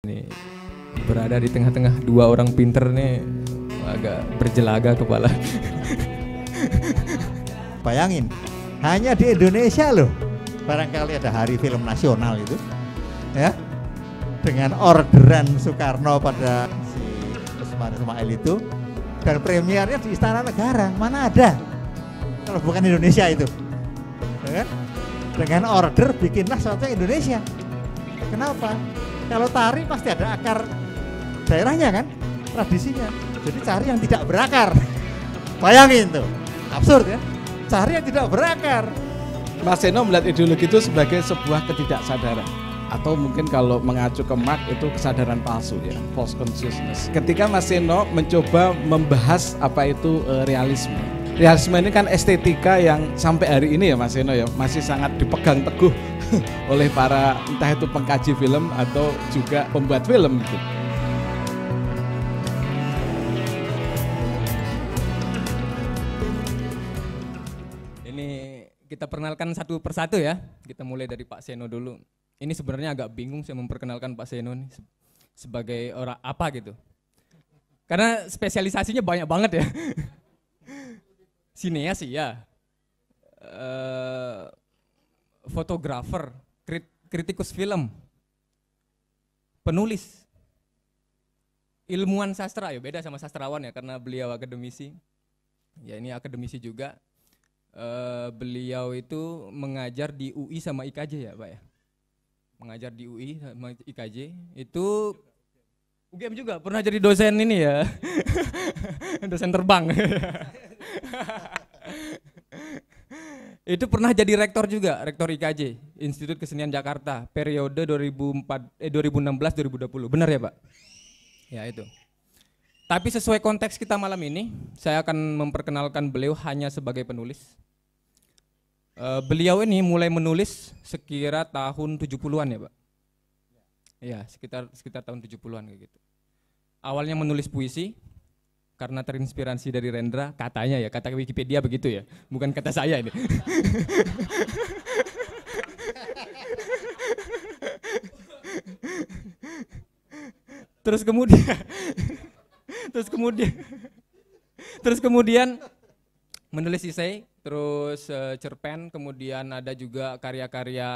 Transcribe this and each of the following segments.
Ini berada di tengah-tengah dua orang pinter nih, agak berjelaga kepala. Bayangin, hanya di Indonesia loh, barangkali ada hari film nasional itu, ya, dengan orderan Soekarno pada si Usman Ismail itu, dan premiernya di Istana Negara. Mana ada kalau bukan Indonesia itu, ya kan? Dengan order bikinlah sesuatu Indonesia. Kenapa? Kalau tari pasti ada akar daerahnya kan, tradisinya. Jadi cari yang tidak berakar. Bayangin tuh, absurd ya. Cari yang tidak berakar. Mas Seno melihat ideologi itu sebagai sebuah ketidaksadaran, atau mungkin kalau mengacu ke Marx itu kesadaran palsu ya, false consciousness. Ketika Mas Seno mencoba membahas apa itu realisme. Realisme ini kan estetika yang sampai hari ini ya Mas Seno ya masih sangat dipegang teguh oleh para entah itu pengkaji film atau juga pembuat film gitu. Ini kita perkenalkan satu persatu ya. Kita mulai dari Pak Seno dulu. Ini sebenarnya agak bingung saya memperkenalkan Pak Seno nih sebagai orang apa gitu. Karena spesialisasinya banyak banget ya. Sineas iya. Fotografer, kritikus film, penulis, ilmuwan sastra, ya beda sama sastrawan ya karena beliau akademisi. Ya ini akademisi juga. Beliau itu mengajar di UI sama IKJ ya Pak ya. Mengajar di UI sama IKJ. Itu UGM juga pernah jadi dosen ini ya. Dosen terbang. Itu pernah jadi rektor juga, rektor IKJ, Institut Kesenian Jakarta, periode 2016-2020. Benar ya Pak? Ya itu. Tapi sesuai konteks kita malam ini, saya akan memperkenalkan beliau hanya sebagai penulis. Beliau ini mulai menulis sekira tahun 70-an ya Pak? Ya, sekitar tahun 70-an kayak gitu. Awalnya menulis puisi, karena terinspirasi dari Rendra, katanya ya, kata Wikipedia begitu ya, bukan kata saya ini. Terus kemudian menulis esai, terus cerpen, kemudian ada juga karya-karya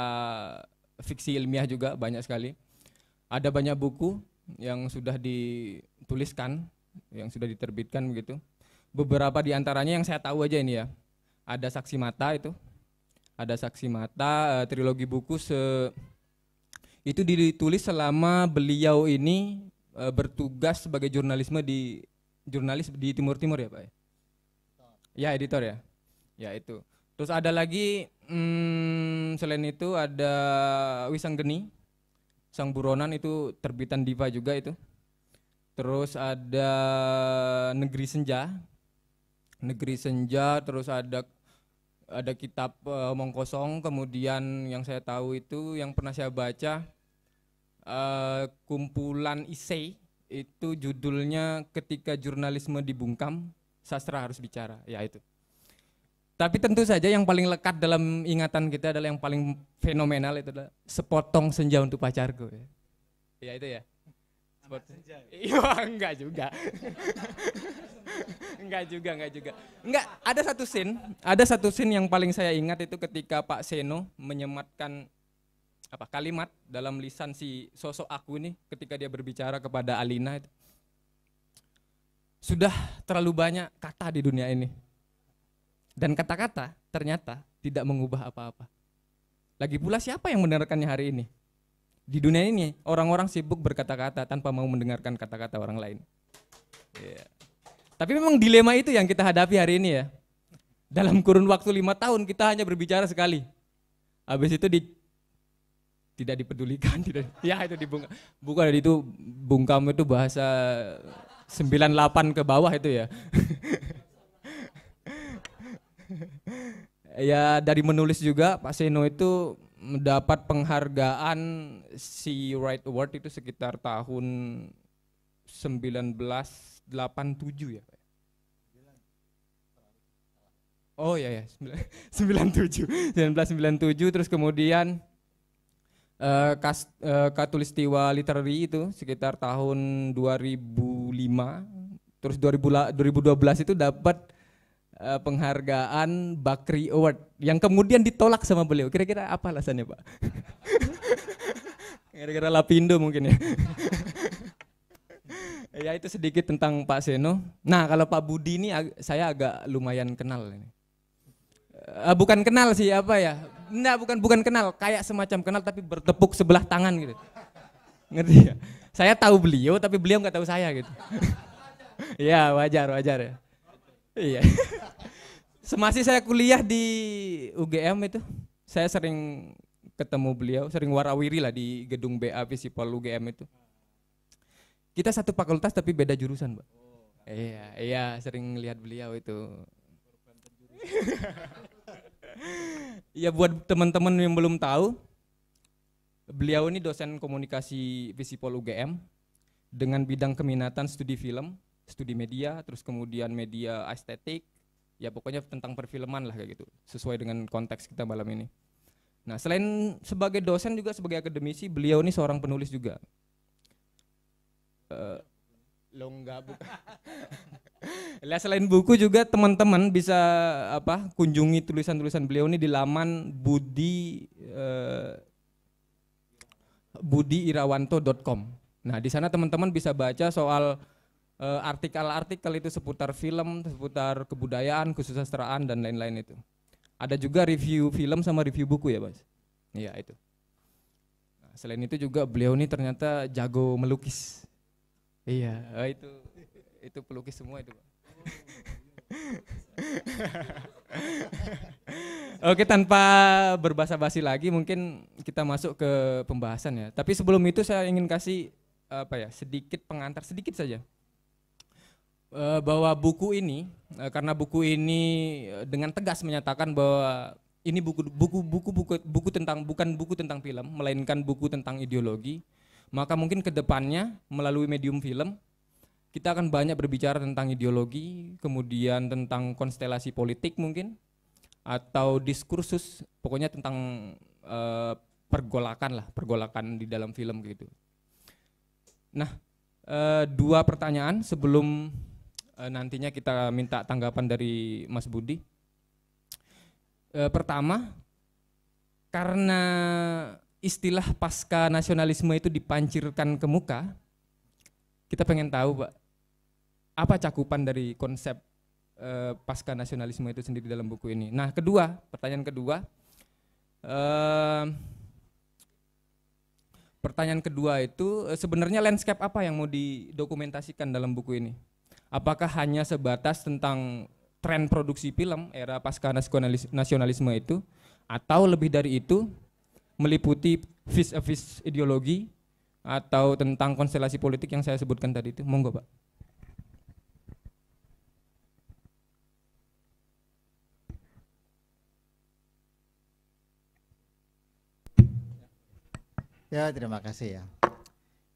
fiksi ilmiah juga banyak sekali. Ada banyak buku yang sudah dituliskan, yang sudah diterbitkan begitu. Beberapa di antaranya yang saya tahu aja ini ya. Ada Saksi Mata itu. Ada Saksi Mata, trilogi buku itu ditulis selama beliau ini bertugas sebagai jurnalis di Timur Timur ya Pak ya. Ya editor ya. Ya itu. Terus ada lagi selain itu ada Wisanggeni, Sang Buronan itu terbitan Diva juga itu. Terus ada Negeri Senja, terus ada kitab Omong Kosong, kemudian yang saya tahu itu yang pernah saya baca kumpulan esai itu judulnya Ketika Jurnalisme Dibungkam, Sastra Harus Bicara, ya itu. Tapi tentu saja yang paling lekat dalam ingatan kita adalah yang paling fenomenal itu adalah Sepotong Senja Untuk Pacarku. Ya itu ya. Iya, enggak juga. Enggak, ada satu scene yang paling saya ingat itu ketika Pak Seno menyematkan kalimat dalam lisan si sosok aku ini ketika dia berbicara kepada Alina itu. Sudah terlalu banyak kata di dunia ini. Dan kata-kata ternyata tidak mengubah apa-apa. Lagi pula siapa yang mendengarkannya hari ini? Di dunia ini orang-orang sibuk berkata-kata tanpa mau mendengarkan kata-kata orang lain. Yeah. Tapi memang dilema itu yang kita hadapi hari ini ya. Dalam kurun waktu 5 tahun kita hanya berbicara sekali. Habis itu tidak dipedulikan. Ya itu bukan itu bungkam itu bahasa 98 ke bawah itu ya. Ya dari menulis juga Pak Seno itu mendapat penghargaan Sea Right Award itu sekitar tahun 1987 ya Pak. Oh ya 1997 terus kemudian Katulistiwa Literary itu sekitar tahun 2005, terus 2012 itu dapat penghargaan Bakri Award yang kemudian ditolak sama beliau. Kira-kira apa alasannya, Pak? Kira-kira Lapindo mungkin ya. Ya itu sedikit tentang Pak Seno. Nah kalau Pak Budi ini saya agak lumayan kenal ini. Bukan kenal sih apa ya? Enggak, bukan kenal, kayak semacam kenal tapi bertepuk sebelah tangan gitu. Ngerti ya? Saya tahu beliau tapi beliau nggak tahu saya gitu. Ya wajar ya. Iya. Semasa saya kuliah di UGM itu, saya sering ketemu beliau, sering warawiri lah di gedung BA Visipol UGM itu. Kita satu fakultas tapi beda jurusan, Mbak. Iya, sering lihat beliau itu. Ya buat teman-teman yang belum tahu, beliau ini dosen komunikasi Visipol UGM dengan bidang keminatan studi film, studi media, terus kemudian media estetik, ya pokoknya tentang perfilman lah kayak gitu, sesuai dengan konteks kita malam ini. Nah selain sebagai dosen juga sebagai akademisi, beliau ini seorang penulis juga. Lah selain buku juga teman-teman bisa kunjungi tulisan-tulisan beliau ini di laman budiirawanto.com. Nah di sana teman-teman bisa baca soal artikel-artikel itu seputar film, seputar kebudayaan, kesusastraan dan lain-lain itu. Ada juga review film sama review buku ya, Mas. Iya itu. Nah, selain itu juga beliau ini ternyata jago melukis. Iya, itu pelukis semua itu, Pak. Oke, tanpa berbasa-basi lagi mungkin kita masuk ke pembahasan ya. Tapi sebelum itu saya ingin kasih sedikit pengantar sedikit saja. Bahwa buku ini, karena buku ini dengan tegas menyatakan bahwa ini buku tentang bukan buku tentang film, melainkan buku tentang ideologi, maka mungkin kedepannya melalui medium film kita akan banyak berbicara tentang ideologi, kemudian tentang konstelasi politik mungkin, atau diskursus, pokoknya tentang pergolakan di dalam film gitu. Nah, dua pertanyaan sebelum nantinya kita minta tanggapan dari Mas Budi. Pertama, karena istilah pasca nasionalisme itu dipancirkan ke muka, kita pengen tahu, Pak, apa cakupan dari konsep pasca nasionalisme itu sendiri dalam buku ini. Nah, pertanyaan kedua itu sebenarnya landscape apa yang mau didokumentasikan dalam buku ini? Apakah hanya sebatas tentang tren produksi film era pasca nasionalisme itu, atau lebih dari itu meliputi vis-a-vis ideologi atau tentang konstelasi politik yang saya sebutkan tadi itu? Monggo, Pak. Ya, terima kasih ya.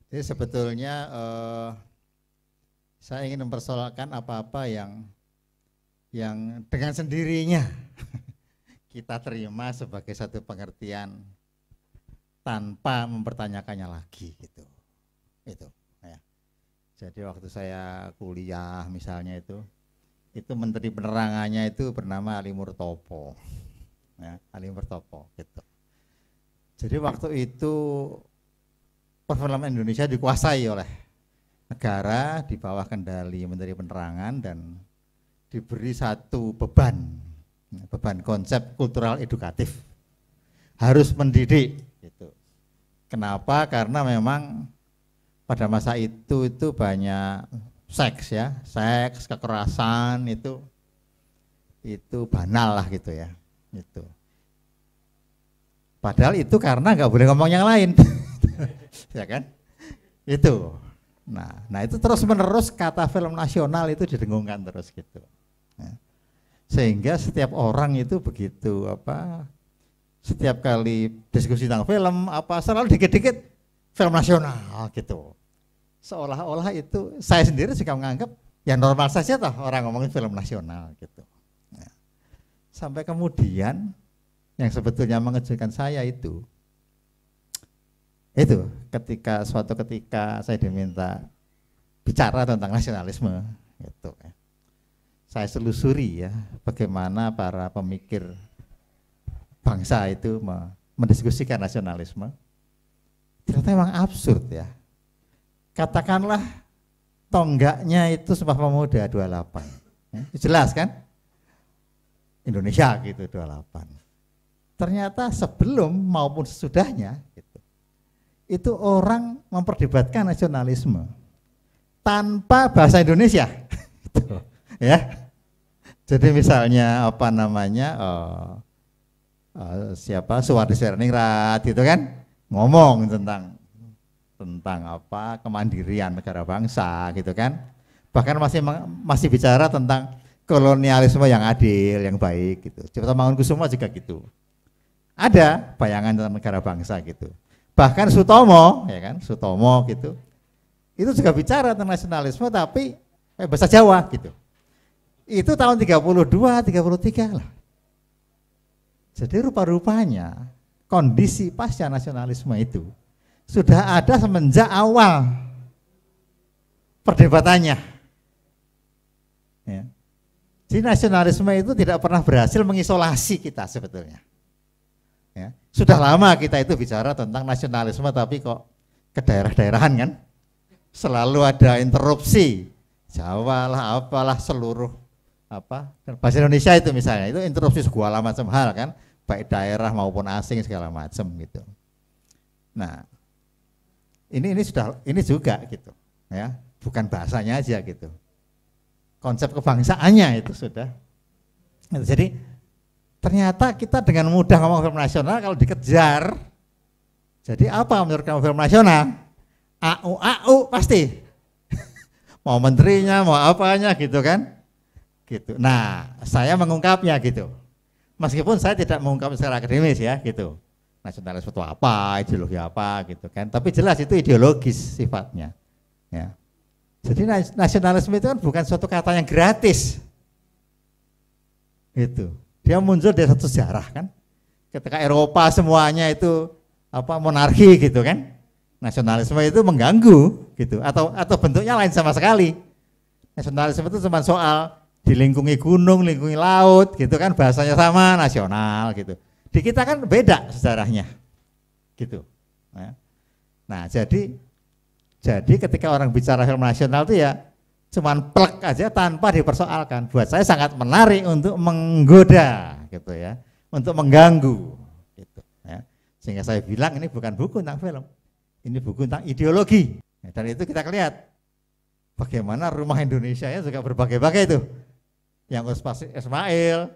Jadi sebetulnya saya ingin mempersoalkan apa-apa yang dengan sendirinya kita terima sebagai satu pengertian tanpa mempertanyakannya lagi gitu. Itu ya. Jadi waktu saya kuliah misalnya itu menteri penerangannya itu bernama Ali Murtopo. Ya, Ali Murtopo gitu. Jadi waktu itu perfilman Indonesia dikuasai oleh negara di bawah kendali Menteri Penerangan dan diberi satu beban konsep kultural edukatif, harus mendidik gitu. Kenapa? Karena memang pada masa itu banyak seks, kekerasan itu banal lah gitu ya. Itu. Padahal itu karena nggak boleh ngomong yang lain, ya kan? Itu. Nah itu terus menerus kata film nasional itu didengungkan terus gitu. Ya. Sehingga setiap orang itu begitu setiap kali diskusi tentang film selalu dikit-dikit film nasional gitu. Seolah-olah itu saya sendiri juga menganggap ya normal saja toh orang ngomongin film nasional gitu. Ya. Sampai kemudian yang sebetulnya mengejutkan saya itu Itu suatu ketika saya diminta bicara tentang nasionalisme, gitu. Saya selusuri ya bagaimana para pemikir bangsa itu mendiskusikan nasionalisme. Ternyata memang absurd ya. Katakanlah tonggaknya itu Sumpah Pemuda 28. Ya, jelas kan? Indonesia gitu 28. Ternyata sebelum maupun sesudahnya gitu, itu orang memperdebatkan nasionalisme tanpa bahasa Indonesia. Gitu, ya. Jadi misalnya apa namanya siapa Suwardi Serningrat gitu kan ngomong tentang apa kemandirian negara bangsa gitu kan, bahkan masih bicara tentang kolonialisme yang adil yang baik gitu. Cipta Mangunkusumo juga gitu, ada bayangan tentang negara bangsa gitu. Bahkan Sutomo ya kan, Sutomo gitu itu juga bicara tentang nasionalisme tapi bahasa Jawa gitu. Itu tahun 32, 33 lah. Jadi rupa-rupanya kondisi pasca nasionalisme itu sudah ada semenjak awal perdebatannya. Ya. Jadi nasionalisme itu tidak pernah berhasil mengisolasi kita sebetulnya. Ya. Sudah lama kita itu bicara tentang nasionalisme tapi kok ke daerah-daerahan kan. Selalu ada interupsi. Jawa lah apalah seluruh apa bahasa Indonesia itu misalnya itu interupsi segala macam hal kan, baik daerah maupun asing segala macam gitu. Nah, ini juga gitu ya, bukan bahasanya aja gitu, konsep kebangsaannya itu sudah. Jadi ternyata kita dengan mudah ngomong film nasional kalau dikejar. Jadi apa menurut kamu film nasional? AU pasti. Mau menterinya, mau apanya gitu kan? Gitu. Nah, saya mengungkapnya gitu. Meskipun saya tidak mengungkap secara akademis ya gitu. Nasionalisme itu apa, ideologi apa gitu kan. Tapi jelas itu ideologis sifatnya. Ya. Jadi nasionalisme itu kan bukan suatu kata yang gratis. Gitu. Dia muncul dari satu sejarah kan. Ketika Eropa semuanya itu apa monarki gitu kan. Nasionalisme itu mengganggu gitu atau bentuknya lain sama sekali. Nasionalisme itu cuma soal dilingkungi gunung, lingkungi laut gitu kan, bahasanya sama nasional gitu. Di kita kan beda sejarahnya gitu. Nah jadi ketika orang bicara film nasional itu ya cuman plek aja tanpa dipersoalkan. Buat saya sangat menarik untuk menggoda gitu ya, untuk mengganggu gitu ya. Sehingga saya bilang ini bukan buku tentang film, ini buku tentang ideologi. Dan itu kita lihat bagaimana rumah Indonesia ya juga berbagai-bagai itu. Yang Ismail,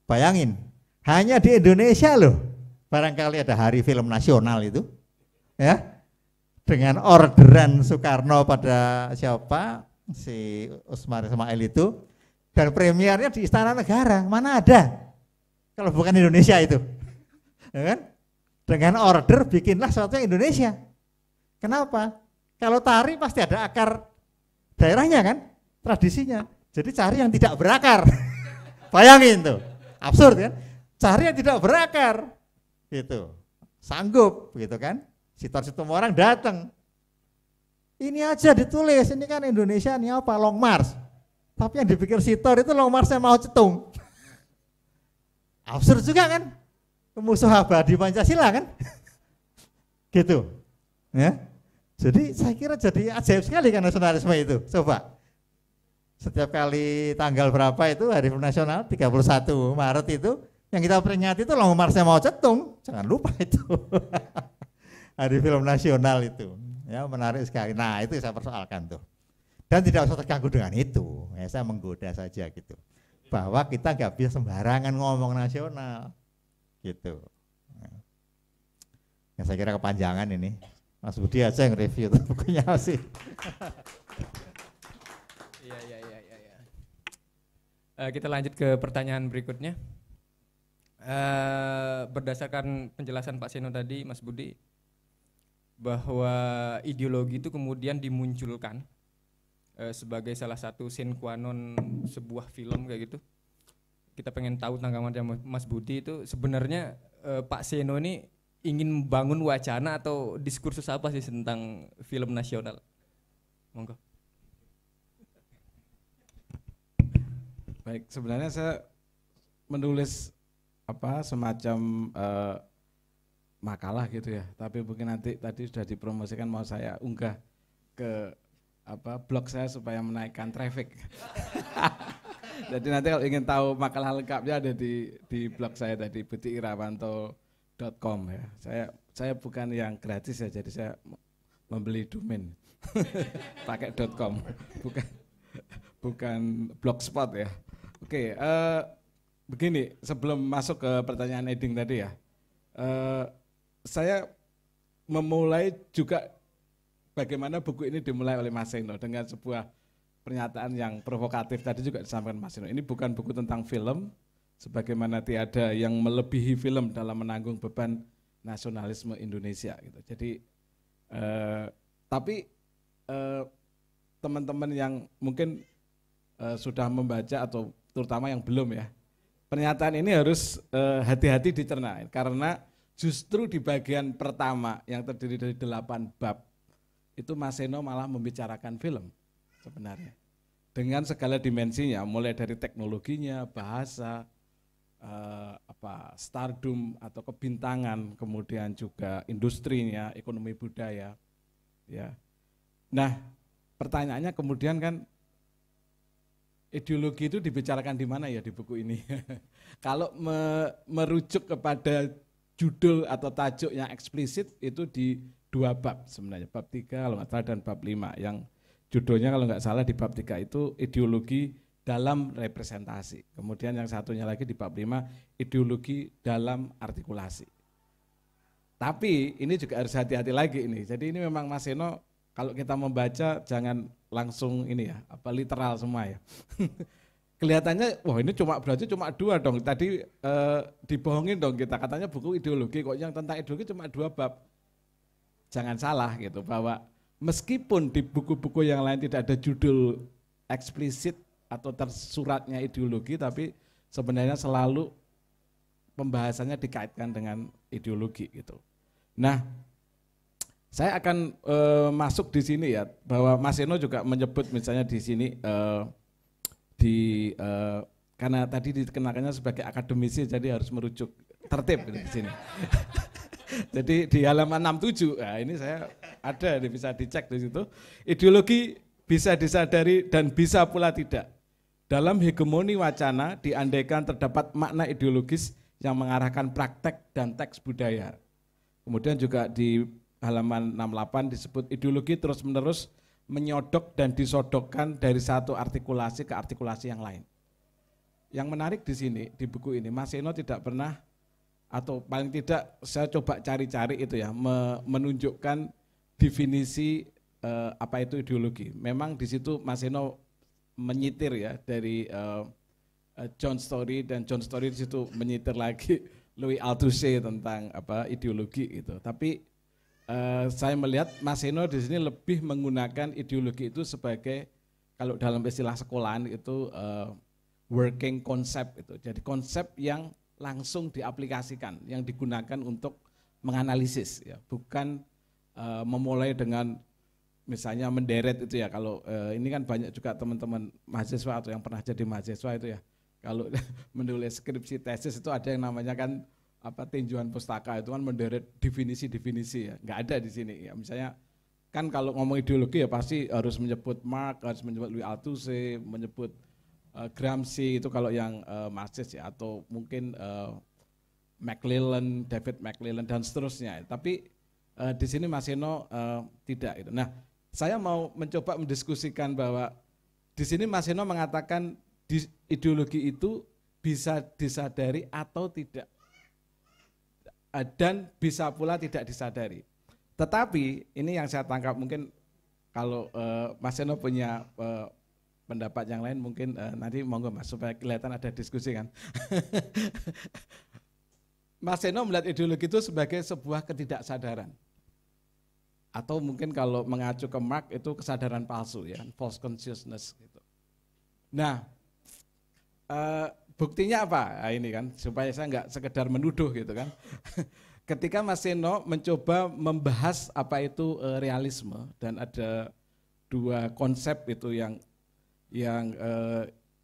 bayangin, hanya di Indonesia loh, barangkali ada hari film nasional itu, ya, dengan orderan Soekarno pada siapa, si Usmar Ismail itu, dan premiernya di Istana Negara, mana ada, kalau bukan Indonesia itu, ya kan? Dengan order bikinlah sesuatu yang Indonesia. Kenapa? Kalau tari pasti ada akar daerahnya kan, tradisinya. Jadi cari yang tidak berakar. Bayangin tuh, absurd kan? Cari yang tidak berakar, gitu. Sanggup, gitu kan? Sitor-sitor orang datang. Ini aja ditulis, ini kan Indonesia ini apa? Long March. Tapi yang dipikir Sitor itu Long March-nya Mao Zedong. Absurd juga kan? Musuh abadi Pancasila kan? Gitu. Ya. Jadi saya kira jadi ajaib sekali kan nasionalisme itu. Coba. Setiap kali tanggal berapa itu hari film nasional 31 Maret itu yang kita peringati itu Long March-nya Mao Zedong, jangan lupa itu. Hari film nasional itu ya menarik sekali. Nah itu saya persoalkan tuh, dan tidak usah terganggu dengan itu ya, saya menggoda saja gitu bahwa kita nggak bisa sembarangan ngomong nasional gitu ya. Saya kira kepanjangan ini, Mas Budi aja yang review tuh bukunya sih. Kita lanjut ke pertanyaan berikutnya. Berdasarkan penjelasan Pak Seno tadi, Mas Budi, bahwa ideologi itu kemudian dimunculkan sebagai salah satu sine qua non sebuah film kayak gitu. Kita pengen tahu tanggapannya Mas Budi itu sebenarnya Pak Seno ini ingin membangun wacana atau diskursus apa sih tentang film nasional? Monggo. Baik, sebenarnya saya menulis semacam makalah gitu ya, tapi mungkin nanti tadi sudah dipromosikan mau saya unggah ke blog saya supaya menaikkan traffic. Jadi nanti kalau ingin tahu makalah lengkapnya ada di blog saya tadi butiirawanto.com ya. Saya bukan yang gratis ya, jadi saya membeli domain pakai .com, bukan blogspot ya. Oke, begini, sebelum masuk ke pertanyaan Eding tadi ya, saya memulai juga bagaimana buku ini dimulai oleh Mas Seno dengan sebuah pernyataan yang provokatif tadi juga disampaikan Mas Seno. Ini bukan buku tentang film, sebagaimana tiada yang melebihi film dalam menanggung beban nasionalisme Indonesia gitu. Jadi, tapi teman-teman yang mungkin sudah membaca atau terutama yang belum ya, pernyataan ini harus hati-hati dicerna karena justru di bagian pertama yang terdiri dari 8 bab itu Mas Seno malah membicarakan film sebenarnya dengan segala dimensinya, mulai dari teknologinya, bahasa, stardom atau kebintangan, kemudian juga industrinya, ekonomi budaya, ya. Nah, pertanyaannya kemudian kan ideologi itu dibicarakan di mana ya di buku ini? Kalau merujuk kepada judul atau tajuk yang eksplisit itu di 2 bab sebenarnya, bab 3 kalau nggak salah dan bab 5 yang judulnya kalau nggak salah di bab 3 itu ideologi dalam representasi. Kemudian yang satunya lagi di bab 5 ideologi dalam artikulasi. Tapi ini juga harus hati-hati lagi ini. Jadi ini memang Mas Seno kalau kita membaca jangan langsung ini ya, literal semua ya. Kelihatannya, wah ini berarti cuma 2 dong. Tadi dibohongin dong kita, katanya buku ideologi, kok yang tentang ideologi cuma 2 bab. Jangan salah gitu, bahwa meskipun di buku-buku yang lain tidak ada judul eksplisit atau tersuratnya ideologi, tapi sebenarnya selalu pembahasannya dikaitkan dengan ideologi gitu. Nah, saya akan masuk di sini ya, bahwa Mas Seno juga menyebut misalnya di sini karena tadi dikenakannya sebagai akademisi, jadi harus merujuk tertib di sini. Jadi di halaman 67, nah ini saya ada, bisa dicek di situ. Ideologi bisa disadari dan bisa pula tidak. Dalam hegemoni wacana diandaikan terdapat makna ideologis yang mengarahkan praktek dan teks budaya. Kemudian juga di halaman 68 disebut ideologi terus-menerus menyodok dan disodokkan dari satu artikulasi ke artikulasi yang lain. Yang menarik di sini, di buku ini, Mas Seno tidak pernah, atau paling tidak saya coba cari-cari itu ya, menunjukkan definisi apa itu ideologi. Memang di situ Mas Seno menyitir ya dari John Story, dan John Story di situ menyitir lagi Louis Althusser tentang ideologi gitu. Tapi saya melihat Mas Seno di sini lebih menggunakan ideologi itu sebagai, kalau dalam istilah sekolahan itu working concept itu. Jadi konsep yang langsung diaplikasikan, yang digunakan untuk menganalisis ya, bukan memulai dengan misalnya menderet itu ya. Kalau ini kan banyak juga teman-teman mahasiswa atau yang pernah jadi mahasiswa itu ya, kalau menulis skripsi tesis itu ada yang namanya kan tinjauan pustaka, itu kan menderet definisi-definisi ya, nggak ada di sini ya. Misalnya kan kalau ngomong ideologi ya pasti harus menyebut Marx, harus menyebut Louis Althusser, menyebut Gramsci, itu kalau yang Marxis ya, atau mungkin McClellan, David McClellan dan seterusnya. Tapi di sini Mas Seno tidak itu. Nah, saya mau mencoba mendiskusikan bahwa di sini Mas Seno mengatakan ideologi itu bisa disadari atau tidak, dan bisa pula tidak disadari. Tetapi ini yang saya tangkap, mungkin kalau Mas Seno punya pendapat yang lain mungkin nanti monggo Mas, supaya kelihatan ada diskusi kan. Mas Seno melihat ideologi itu sebagai sebuah ketidaksadaran, atau mungkin kalau mengacu ke Marx itu kesadaran palsu ya, false consciousness gitu. Nah, buktinya apa? Nah, ini kan supaya saya nggak sekedar menuduh gitu kan. ketika Mas Seno mencoba membahas apa itu realisme, dan ada dua konsep itu yang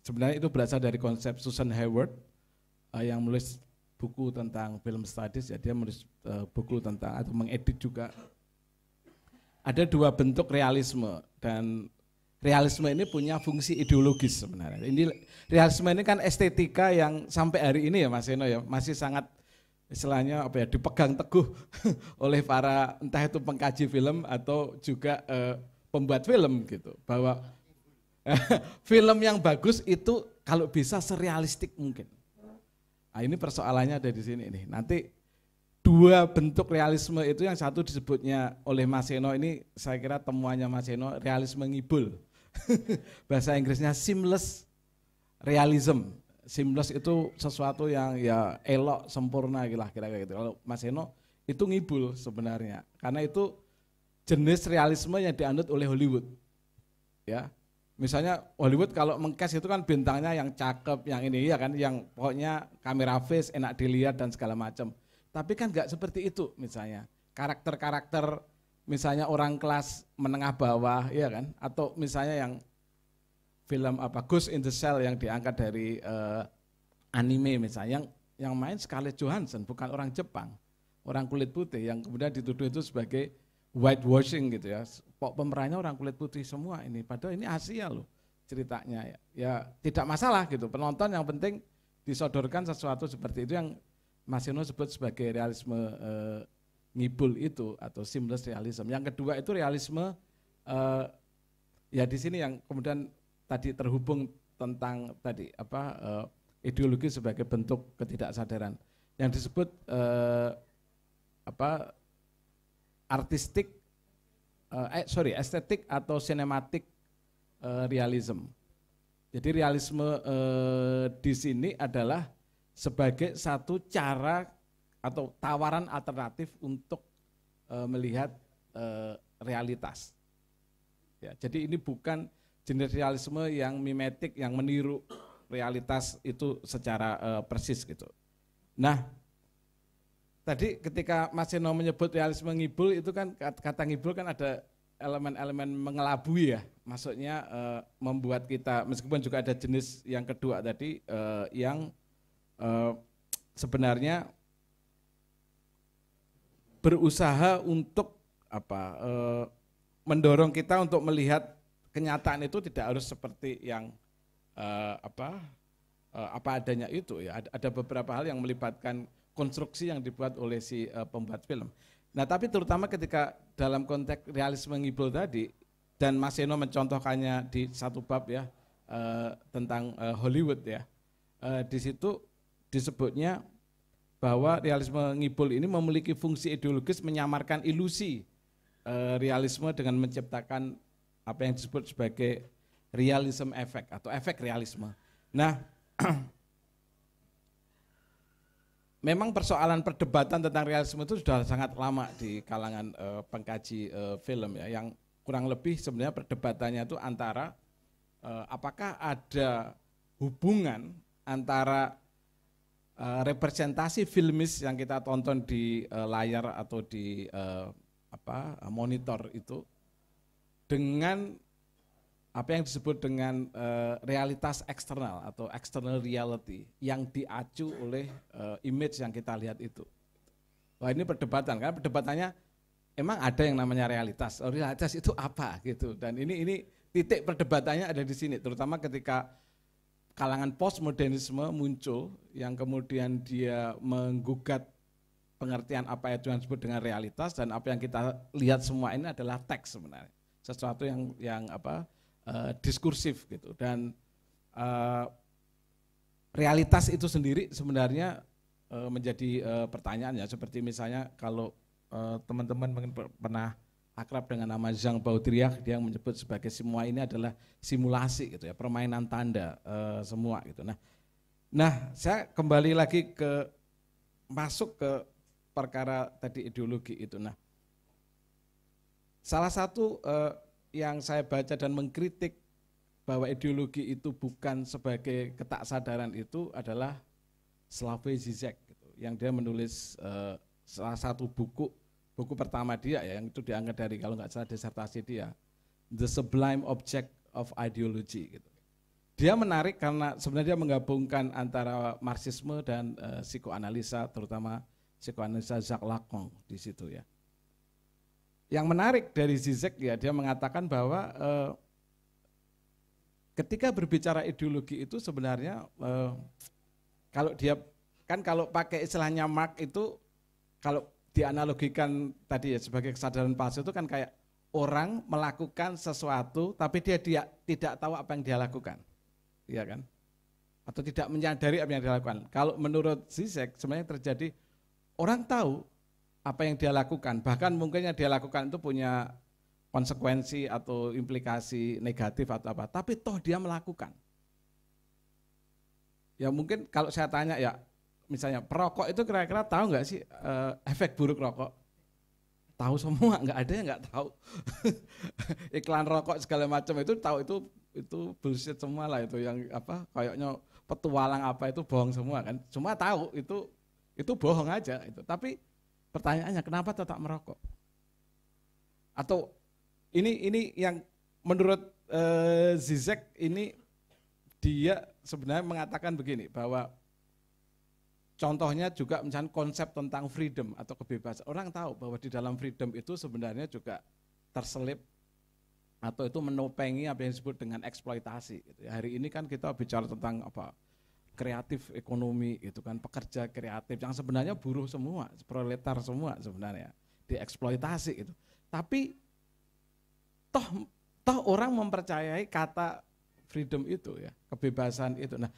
sebenarnya itu berasal dari konsep Susan Hayward yang menulis buku tentang film studies, ya dia menulis buku tentang atau mengedit juga. Ada dua bentuk realisme, dan realisme ini punya fungsi ideologis sebenarnya. Ini realisme ini kan estetika yang sampai hari ini ya Mas Seno ya masih sangat istilahnya apa ya dipegang teguh oleh para entah itu pengkaji film atau juga pembuat film gitu, bahwa film yang bagus itu kalau bisa serealistik mungkin. Nah, ini persoalannya ada di sini nih. Nanti dua bentuk realisme itu, yang satu disebutnya oleh Mas Seno, ini saya kira temuannya Mas Seno, realisme ngibul. Bahasa Inggrisnya seamless realism. Seamless itu sesuatu yang ya elok, sempurna gitu lah kira-kira gitu. Kalau Mas Seno itu ngibul sebenarnya, karena itu jenis realisme yang dianut oleh Hollywood. Ya, misalnya Hollywood kalau mengcast itu kan bintangnya yang cakep, yang ini ya kan, yang pokoknya kamera face enak dilihat dan segala macam. Tapi kan nggak seperti itu misalnya. Karakter-karakter misalnya orang kelas menengah bawah ya kan, atau misalnya yang film apa Ghost in the Shell yang diangkat dari anime misalnya, yang main Scarlett Johansson, bukan orang Jepang, orang kulit putih yang kemudian dituduh itu sebagai whitewashing gitu ya. Pemerannya orang kulit putih semua ini, padahal ini Asia loh ceritanya ya. Ya tidak masalah gitu, penonton yang penting disodorkan sesuatu seperti itu yang Mas Seno sebut sebagai realisme ngibul itu atau seamless realism. Yang kedua itu realisme ya di sini yang kemudian tadi terhubung tentang tadi apa ideologi sebagai bentuk ketidaksadaran yang disebut apa estetik atau cinematic realism. Jadi realisme di sini adalah sebagai satu cara atau tawaran alternatif untuk melihat realitas. Ya, jadi ini bukan jenis realisme yang mimetik, yang meniru realitas itu secara persis gitu. Nah, tadi ketika Mas Seno menyebut realisme ngibul itu kan kata ngibul kan ada elemen-elemen mengelabui ya, maksudnya membuat kita, meskipun juga ada jenis yang kedua tadi yang sebenarnya berusaha untuk apa mendorong kita untuk melihat kenyataan itu tidak harus seperti yang apa adanya itu ya. Ada beberapa hal yang melibatkan konstruksi yang dibuat oleh si pembuat film. Nah, tapi terutama ketika dalam konteks realisme ngibul tadi, dan Mas Seno mencontohkannya di satu bab ya tentang Hollywood ya, di situ disebutnya bahwa realisme ngibul ini memiliki fungsi ideologis menyamarkan ilusi realisme dengan menciptakan apa yang disebut sebagai realism effect atau efek realisme. Nah, memang persoalan perdebatan tentang realisme itu sudah sangat lama di kalangan pengkaji film ya, yang kurang lebih sebenarnya perdebatannya itu antara apakah ada hubungan antara representasi filmis yang kita tonton di layar atau di monitor itu dengan apa yang disebut dengan realitas eksternal atau external reality yang diacu oleh image yang kita lihat itu. Wah, ini perdebatan, karena perdebatannya emang ada yang namanya realitas. Realitas itu apa gitu. Dan ini titik perdebatannya ada di sini, terutama ketika kalangan postmodernisme muncul yang kemudian dia menggugat pengertian apa itu yang disebut dengan realitas, dan apa yang kita lihat semua ini adalah teks sebenarnya. Sesuatu yang diskursif gitu, dan realitas itu sendiri sebenarnya menjadi pertanyaan ya, seperti misalnya kalau teman-teman mungkin pernah akrab dengan nama Jean Baudrillard, dia menyebut sebagai semua ini adalah simulasi gitu ya, permainan tanda semua gitu. Nah saya kembali lagi masuk ke perkara tadi ideologi itu. Nah, salah satu yang saya baca dan mengkritik bahwa ideologi itu bukan sebagai ketaksadaran itu adalah Slavoj Žižek gitu, yang dia menulis salah satu buku pertama dia ya, yang itu diangkat dari kalau nggak salah disertasi dia, The Sublime Object of Ideology gitu. Dia menarik karena sebenarnya dia menggabungkan antara Marxisme dan psikoanalisa, terutama psikoanalisa Jacques Lacan di situ ya. Yang menarik dari Zizek ya, dia mengatakan bahwa ketika berbicara ideologi itu sebenarnya kalau dia kan kalau pakai istilahnya Marx itu kalau dianalogikan tadi ya sebagai kesadaran palsu itu kan kayak orang melakukan sesuatu tapi dia tidak tahu apa yang dia lakukan. Iya kan? Atau tidak menyadari apa yang dia lakukan. Kalau menurut Zizek sebenarnya terjadi orang tahu apa yang dia lakukan, bahkan mungkin yang dia lakukan itu punya konsekuensi atau implikasi negatif atau apa, tapi toh dia melakukan. Ya mungkin kalau saya tanya ya, misalnya perokok itu kira-kira tahu nggak sih efek buruk rokok? Tahu semua, nggak ada yang nggak tahu. Iklan rokok segala macam itu tahu, itu bullshit semua lah, itu yang apa kayaknya petualang apa itu bohong semua kan. Semua tahu itu bohong aja itu. Tapi pertanyaannya kenapa tetap merokok? Atau ini yang menurut Zizek ini dia sebenarnya mengatakan begini, bahwa contohnya juga misalnya konsep tentang freedom atau kebebasan. Orang tahu bahwa di dalam freedom itu sebenarnya juga terselip atau itu menopengi apa yang disebut dengan eksploitasi. Hari ini kan kita bicara tentang apa, kreatif ekonomi itu kan, pekerja kreatif yang sebenarnya buruh semua, proletar semua sebenarnya dieksploitasi itu. Tapi toh orang mempercayai kata freedom itu ya, kebebasan itu. Nah,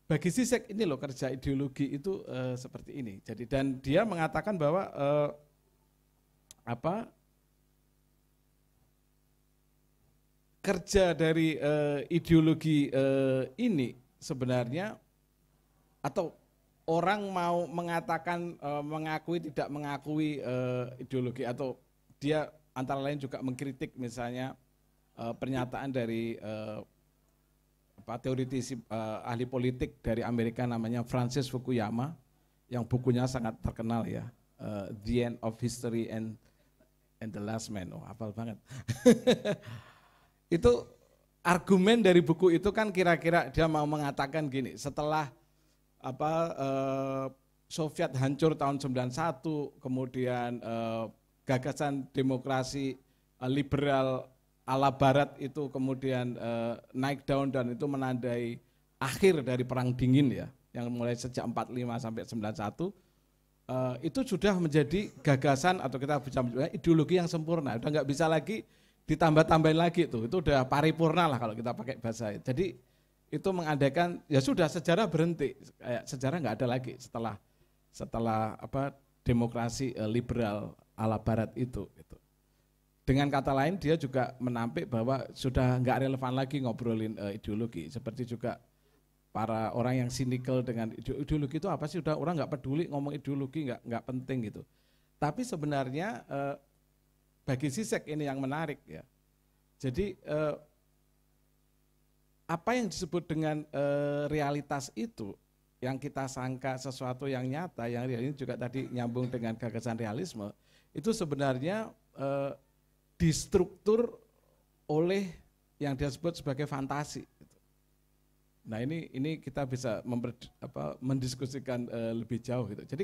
bagi Zizek ini loh kerja ideologi itu seperti ini. Jadi dan dia mengatakan bahwa kerja dari ideologi ini sebenarnya, atau orang mau mengatakan mengakui tidak mengakui ideologi, atau dia antara lain juga mengkritik misalnya pernyataan dari teoritisi ahli politik dari Amerika namanya Francis Fukuyama, yang bukunya sangat terkenal ya, The End of History and the Last Man. Oh, hafal banget. Itu argumen dari buku itu kan kira-kira dia mau mengatakan gini, setelah Soviet hancur tahun 91, kemudian gagasan demokrasi liberal ala barat itu kemudian naik daun dan itu menandai akhir dari perang dingin ya, yang mulai sejak 45 sampai 91 itu sudah menjadi gagasan atau kita bisa menyebutnya ideologi yang sempurna, udah nggak bisa lagi ditambah-tambahin lagi itu udah paripurna lah kalau kita pakai bahasa. Jadi itu mengandaikan ya sudah sejarah berhenti, kayak sejarah nggak ada lagi setelah demokrasi liberal ala barat itu gitu. Dengan kata lain dia juga menampik bahwa sudah nggak relevan lagi ngobrolin ideologi, seperti juga para orang yang sinikal dengan ideologi itu apa sih, udah orang nggak peduli ngomong ideologi, nggak penting gitu. Tapi sebenarnya bagi Zizek ini yang menarik ya. Jadi apa yang disebut dengan realitas itu, yang kita sangka sesuatu yang nyata, yang real ini juga tadi nyambung dengan gagasan realisme, itu sebenarnya distruktur oleh yang disebut sebagai fantasi. Nah ini kita bisa mendiskusikan lebih jauh gitu. Jadi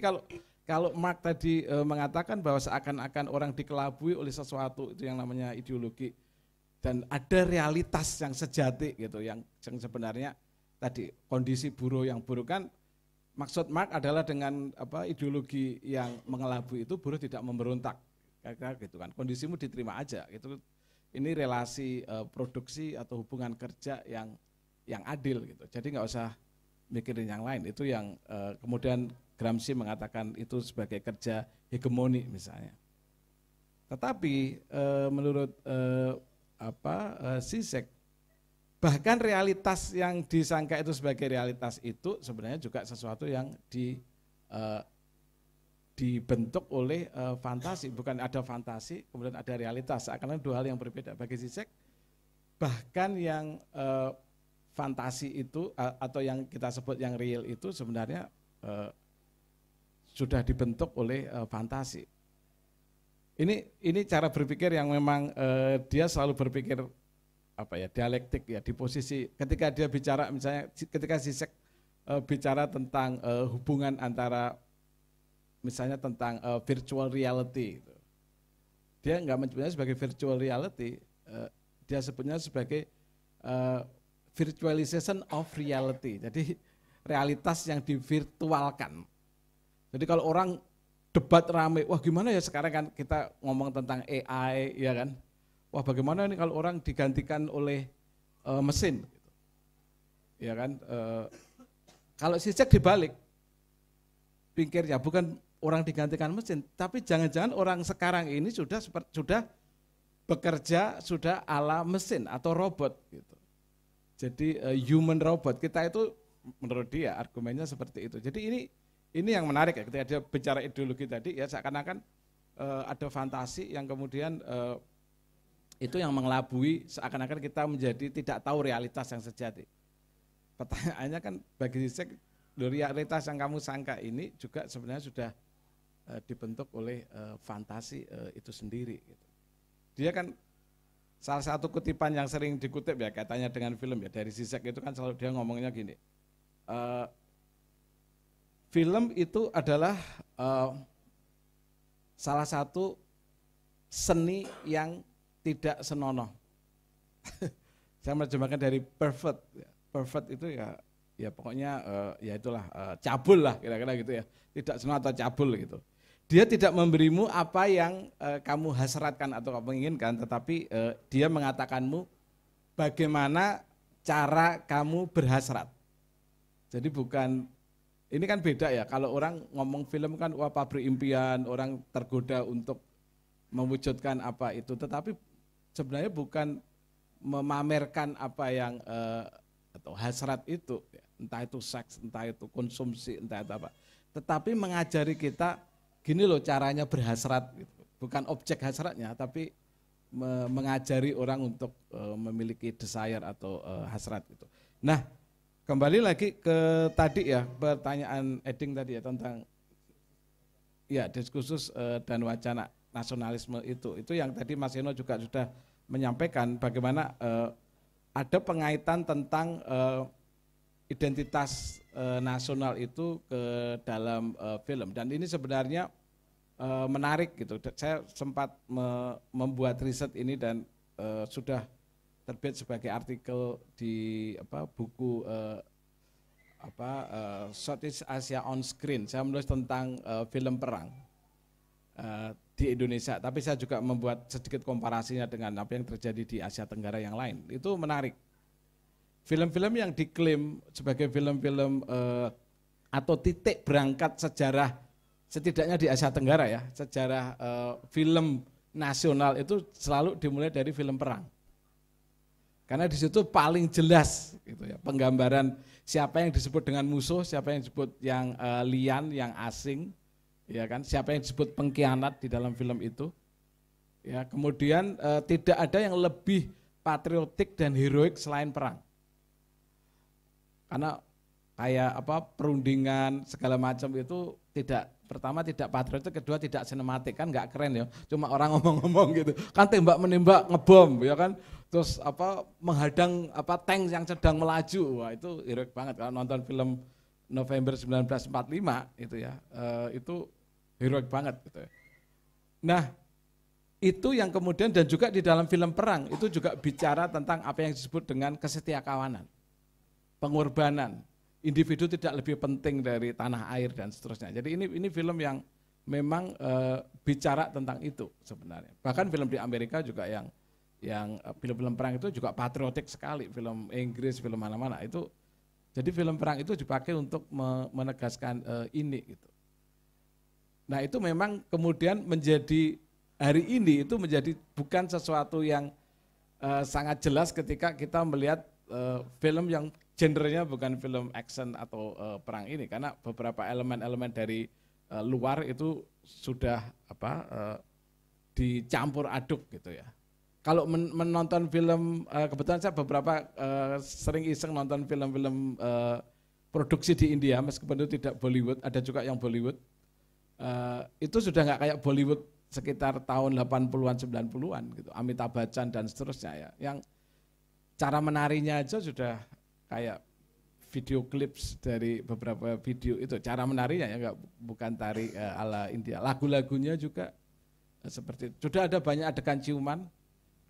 kalau Marx tadi mengatakan bahwa seakan-akan orang dikelabui oleh sesuatu itu yang namanya ideologi, dan ada realitas yang sejati gitu, yang sebenarnya tadi kondisi buruh yang buruk kan, maksud Marx adalah dengan ideologi yang mengelabui itu buruh tidak memberontak. Kayak gitu kan, kondisimu diterima aja gitu. Ini relasi produksi atau hubungan kerja yang adil gitu. Jadi nggak usah mikirin yang lain. Itu yang kemudian Gramsci mengatakan itu sebagai kerja hegemoni misalnya. Tetapi menurut Zizek, bahkan realitas yang disangka itu sebagai realitas itu sebenarnya juga sesuatu yang dibentuk oleh fantasi. Bukan ada fantasi, kemudian ada realitas. Seakan-akan dua hal yang berbeda. Bagi Zizek, bahkan yang fantasi itu atau yang kita sebut yang real itu sebenarnya sudah dibentuk oleh fantasi. Ini cara berpikir yang memang dia selalu berpikir dialektik ya, di posisi ketika dia bicara, misalnya ketika Zizek bicara tentang hubungan antara misalnya tentang virtual reality, dia nggak menyebutnya sebagai virtual reality, dia sebutnya sebagai virtualization of reality, jadi realitas yang divirtualkan. Jadi kalau orang debat rame, wah gimana ya sekarang kan kita ngomong tentang AI ya kan, wah bagaimana ini kalau orang digantikan oleh mesin, gitu. Ya kan? Kalau Zizek dibalik, pikirnya bukan orang digantikan mesin, tapi jangan-jangan orang sekarang ini sudah bekerja sudah ala mesin atau robot, gitu. Jadi human robot kita itu, menurut dia argumennya seperti itu. Jadi ini yang menarik ya, ketika dia bicara ideologi tadi ya, seakan-akan ada fantasi yang kemudian itu yang mengelabui, seakan-akan kita menjadi tidak tahu realitas yang sejati. Pertanyaannya kan bagi Zizek, realitas yang kamu sangka ini juga sebenarnya sudah dibentuk oleh fantasi itu sendiri. Gitu. Dia kan salah satu kutipan yang sering dikutip ya katanya dengan film ya dari Zizek itu kan selalu dia ngomongnya gini, film itu adalah salah satu seni yang tidak senonoh. Saya menerjemahkan dari pervert. Pervert itu ya pokoknya ya itulah cabul lah kira-kira gitu ya. Tidak senonoh atau cabul gitu. Dia tidak memberimu apa yang kamu hasratkan atau kamu inginkan, tetapi dia mengatakanmu bagaimana cara kamu berhasrat. Jadi bukan, ini kan beda ya, kalau orang ngomong film kan wah pabrik impian, orang tergoda untuk mewujudkan apa itu, tetapi sebenarnya bukan memamerkan apa yang atau hasrat itu, entah itu seks, entah itu konsumsi, entah itu apa, tetapi mengajari kita gini loh caranya berhasrat, gitu. Bukan objek hasratnya, tapi mengajari orang untuk memiliki desire atau hasrat gitu. Nah, kembali lagi ke tadi ya, pertanyaan Eding tadi ya tentang ya diskursus dan wacana nasionalisme itu yang tadi Mas Eno juga sudah menyampaikan bagaimana ada pengaitan tentang identitas nasional itu ke dalam film, dan ini sebenarnya menarik gitu. Saya sempat membuat riset ini dan sudah terbit sebagai artikel di buku Southeast Asia on Screen. Saya menulis tentang film perang di Indonesia, tapi saya juga membuat sedikit komparasinya dengan apa yang terjadi di Asia Tenggara yang lain. Itu menarik. Film-film yang diklaim sebagai film-film atau titik berangkat sejarah, setidaknya di Asia Tenggara ya, sejarah film nasional itu selalu dimulai dari film perang. Karena di situ paling jelas gitu ya, penggambaran siapa yang disebut dengan musuh, siapa yang disebut yang lian, yang asing, ya kan, siapa yang disebut pengkhianat di dalam film itu. Ya, kemudian tidak ada yang lebih patriotik dan heroik selain perang. Karena kayak perundingan segala macam itu pertama tidak patriotik, kedua tidak sinematik, kan nggak keren ya, cuma orang ngomong-ngomong gitu, kan tembak menembak ngebom ya kan, terus menghadang tank yang sedang melaju, wah itu heroik banget. Kalau nonton film November 1945 itu ya, itu heroik banget gitu ya. Nah itu yang kemudian, dan juga di dalam film perang itu juga bicara tentang apa yang disebut dengan kesetiakawanan, pengorbanan, individu tidak lebih penting dari tanah air dan seterusnya. Jadi ini film yang memang bicara tentang itu sebenarnya. Bahkan film di Amerika juga yang film-film perang itu juga patriotik sekali, film Inggris, film mana-mana itu. Jadi film perang itu dipakai untuk menegaskan ini gitu. Nah itu memang kemudian menjadi hari ini itu menjadi bukan sesuatu yang sangat jelas ketika kita melihat film yang genrenya bukan film action atau perang ini, karena beberapa elemen-elemen dari luar itu sudah dicampur aduk gitu ya. Kalau menonton film, kebetulan saya beberapa sering iseng nonton film-film produksi di India, meskipun itu tidak Bollywood, ada juga yang Bollywood. Itu sudah nggak kayak Bollywood sekitar tahun 80-an 90-an gitu, Amitabh Bachchan dan seterusnya ya. Yang cara menarinya aja sudah kayak video clips dari beberapa video itu, cara menarinya ya nggak, bukan tari ala India. Lagu-lagunya juga seperti itu. Sudah ada banyak adegan ciuman,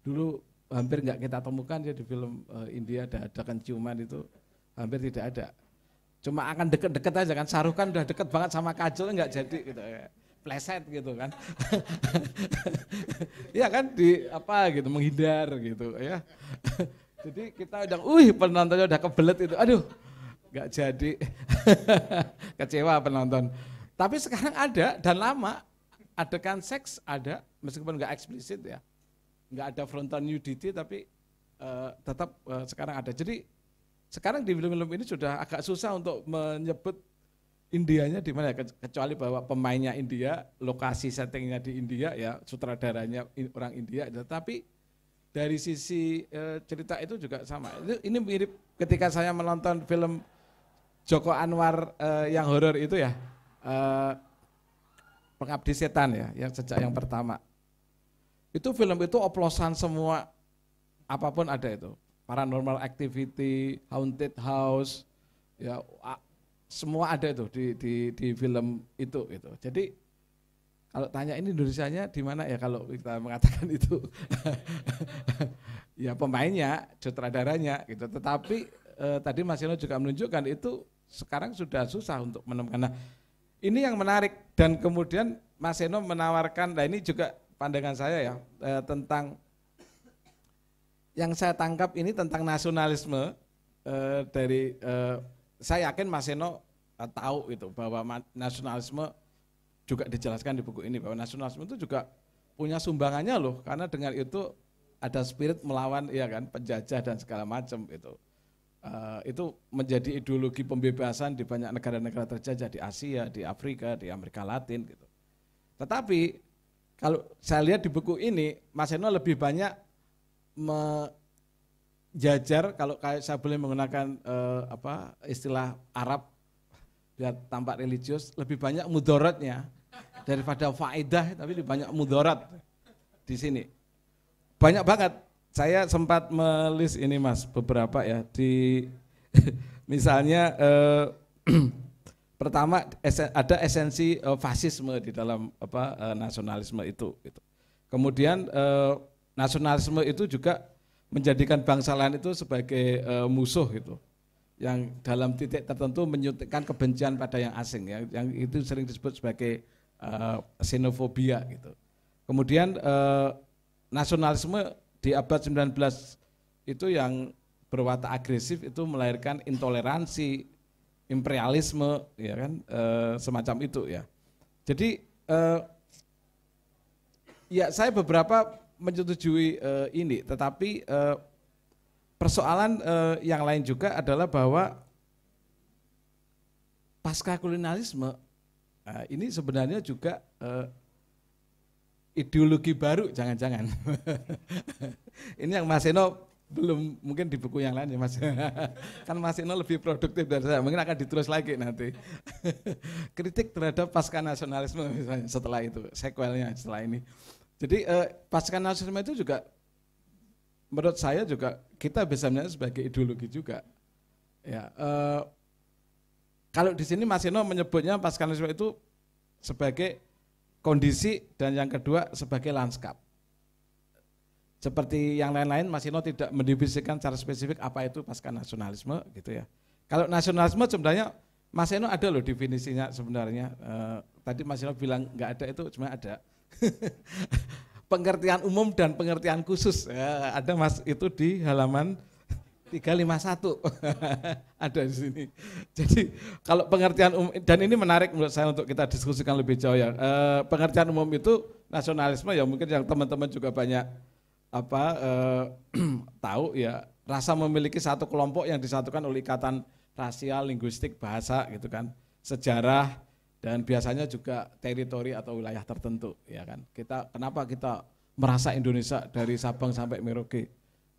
dulu hampir nggak kita temukan ya di film India ada adegan ciuman itu hampir tidak ada. Cuma akan deket-deket aja kan, Shahrukh Khan udah deket banget sama Kajol nggak jadi gitu ya. Pleset gitu kan. Ya kan di apa gitu menghindar gitu ya. Jadi kita udah penontonnya udah kebelet itu. Aduh, nggak jadi. Kecewa penonton. Tapi sekarang ada dan lama adegan seks ada meskipun nggak eksplisit ya. Nggak ada frontal nudity tapi tetap sekarang ada. Jadi sekarang di film-film ini sudah agak susah untuk menyebut Indianya di mana ya, kecuali bahwa pemainnya India, lokasi settingnya di India ya, sutradaranya orang India, tetapi dari sisi cerita itu juga sama. Ini mirip ketika saya menonton film Joko Anwar yang horor itu ya, Pengabdi Setan ya, yang sejak yang pertama. Itu film itu oplosan semua, apapun ada itu, paranormal activity, haunted house, ya semua ada itu di film itu gitu. Jadi kalau tanya ini Indonesianya di mana ya kalau kita mengatakan itu ya pemainnya, sutradaranya gitu. Tetapi tadi Mas Yono juga menunjukkan itu sekarang sudah susah untuk menemukan. Nah, ini yang menarik dan kemudian Mas Yono menawarkan, nah ini juga pandangan saya ya tentang yang saya tangkap ini tentang nasionalisme dari saya yakin Mas Eno tahu itu bahwa nasionalisme juga dijelaskan di buku ini bahwa nasionalisme itu juga punya sumbangannya loh, karena dengan itu ada spirit melawan ya kan penjajah dan segala macam itu. Itu menjadi ideologi pembebasan di banyak negara-negara terjajah di Asia, di Afrika, di Amerika Latin gitu. Tetapi kalau saya lihat di buku ini Mas Eno lebih banyak jajar, kalau kayak saya boleh menggunakan istilah Arab biar tampak religius, lebih banyak mudaratnya daripada faedah, tapi lebih banyak mudarat di sini. Banyak banget. Saya sempat melis ini Mas beberapa ya di misalnya pertama ada esensi fasisme di dalam nasionalisme itu gitu. Kemudian nasionalisme itu juga menjadikan bangsa lain itu sebagai musuh gitu, yang dalam titik tertentu menyuntikkan kebencian pada yang asing ya, yang itu sering disebut sebagai xenofobia gitu. Kemudian nasionalisme di abad 19 itu yang berwatak agresif itu melahirkan intoleransi, imperialisme ya kan, semacam itu ya. Jadi ya saya beberapa menyetujui ini, tetapi persoalan yang lain juga adalah bahwa pasca kolonialisme ini sebenarnya juga ideologi baru, jangan-jangan. Ini yang Mas Eno belum, mungkin di buku yang lain ya Mas. Kan Mas Eno lebih produktif dari saya, mungkin akan diterus lagi nanti. Kritik terhadap pasca nasionalisme misalnya setelah itu, sequelnya setelah ini. Jadi pasca nasionalisme itu juga menurut saya juga kita bisa melihat sebagai ideologi juga. Ya, kalau di sini Mas Eno menyebutnya pasca nasionalisme itu sebagai kondisi dan yang kedua sebagai lanskap. Seperti yang lain-lain Mas Eno tidak mendefinisikan secara spesifik apa itu pasca nasionalisme gitu ya. Kalau nasionalisme sebenarnya Mas Eno ada loh definisinya sebenarnya. Tadi Mas Eno bilang nggak ada, itu cuma ada. Pengertian umum dan pengertian khusus ya, ada Mas itu di halaman 351 ada di sini. Jadi kalau pengertian umum, dan ini menarik menurut saya untuk kita diskusikan lebih jauh ya. Pengertian umum itu nasionalisme ya, mungkin yang teman-teman juga banyak tahu ya, rasa memiliki satu kelompok yang disatukan oleh ikatan rasial, linguistik, bahasa gitu kan, sejarah, dan biasanya juga teritori atau wilayah tertentu ya kan. Kenapa kita merasa Indonesia dari Sabang sampai Merauke?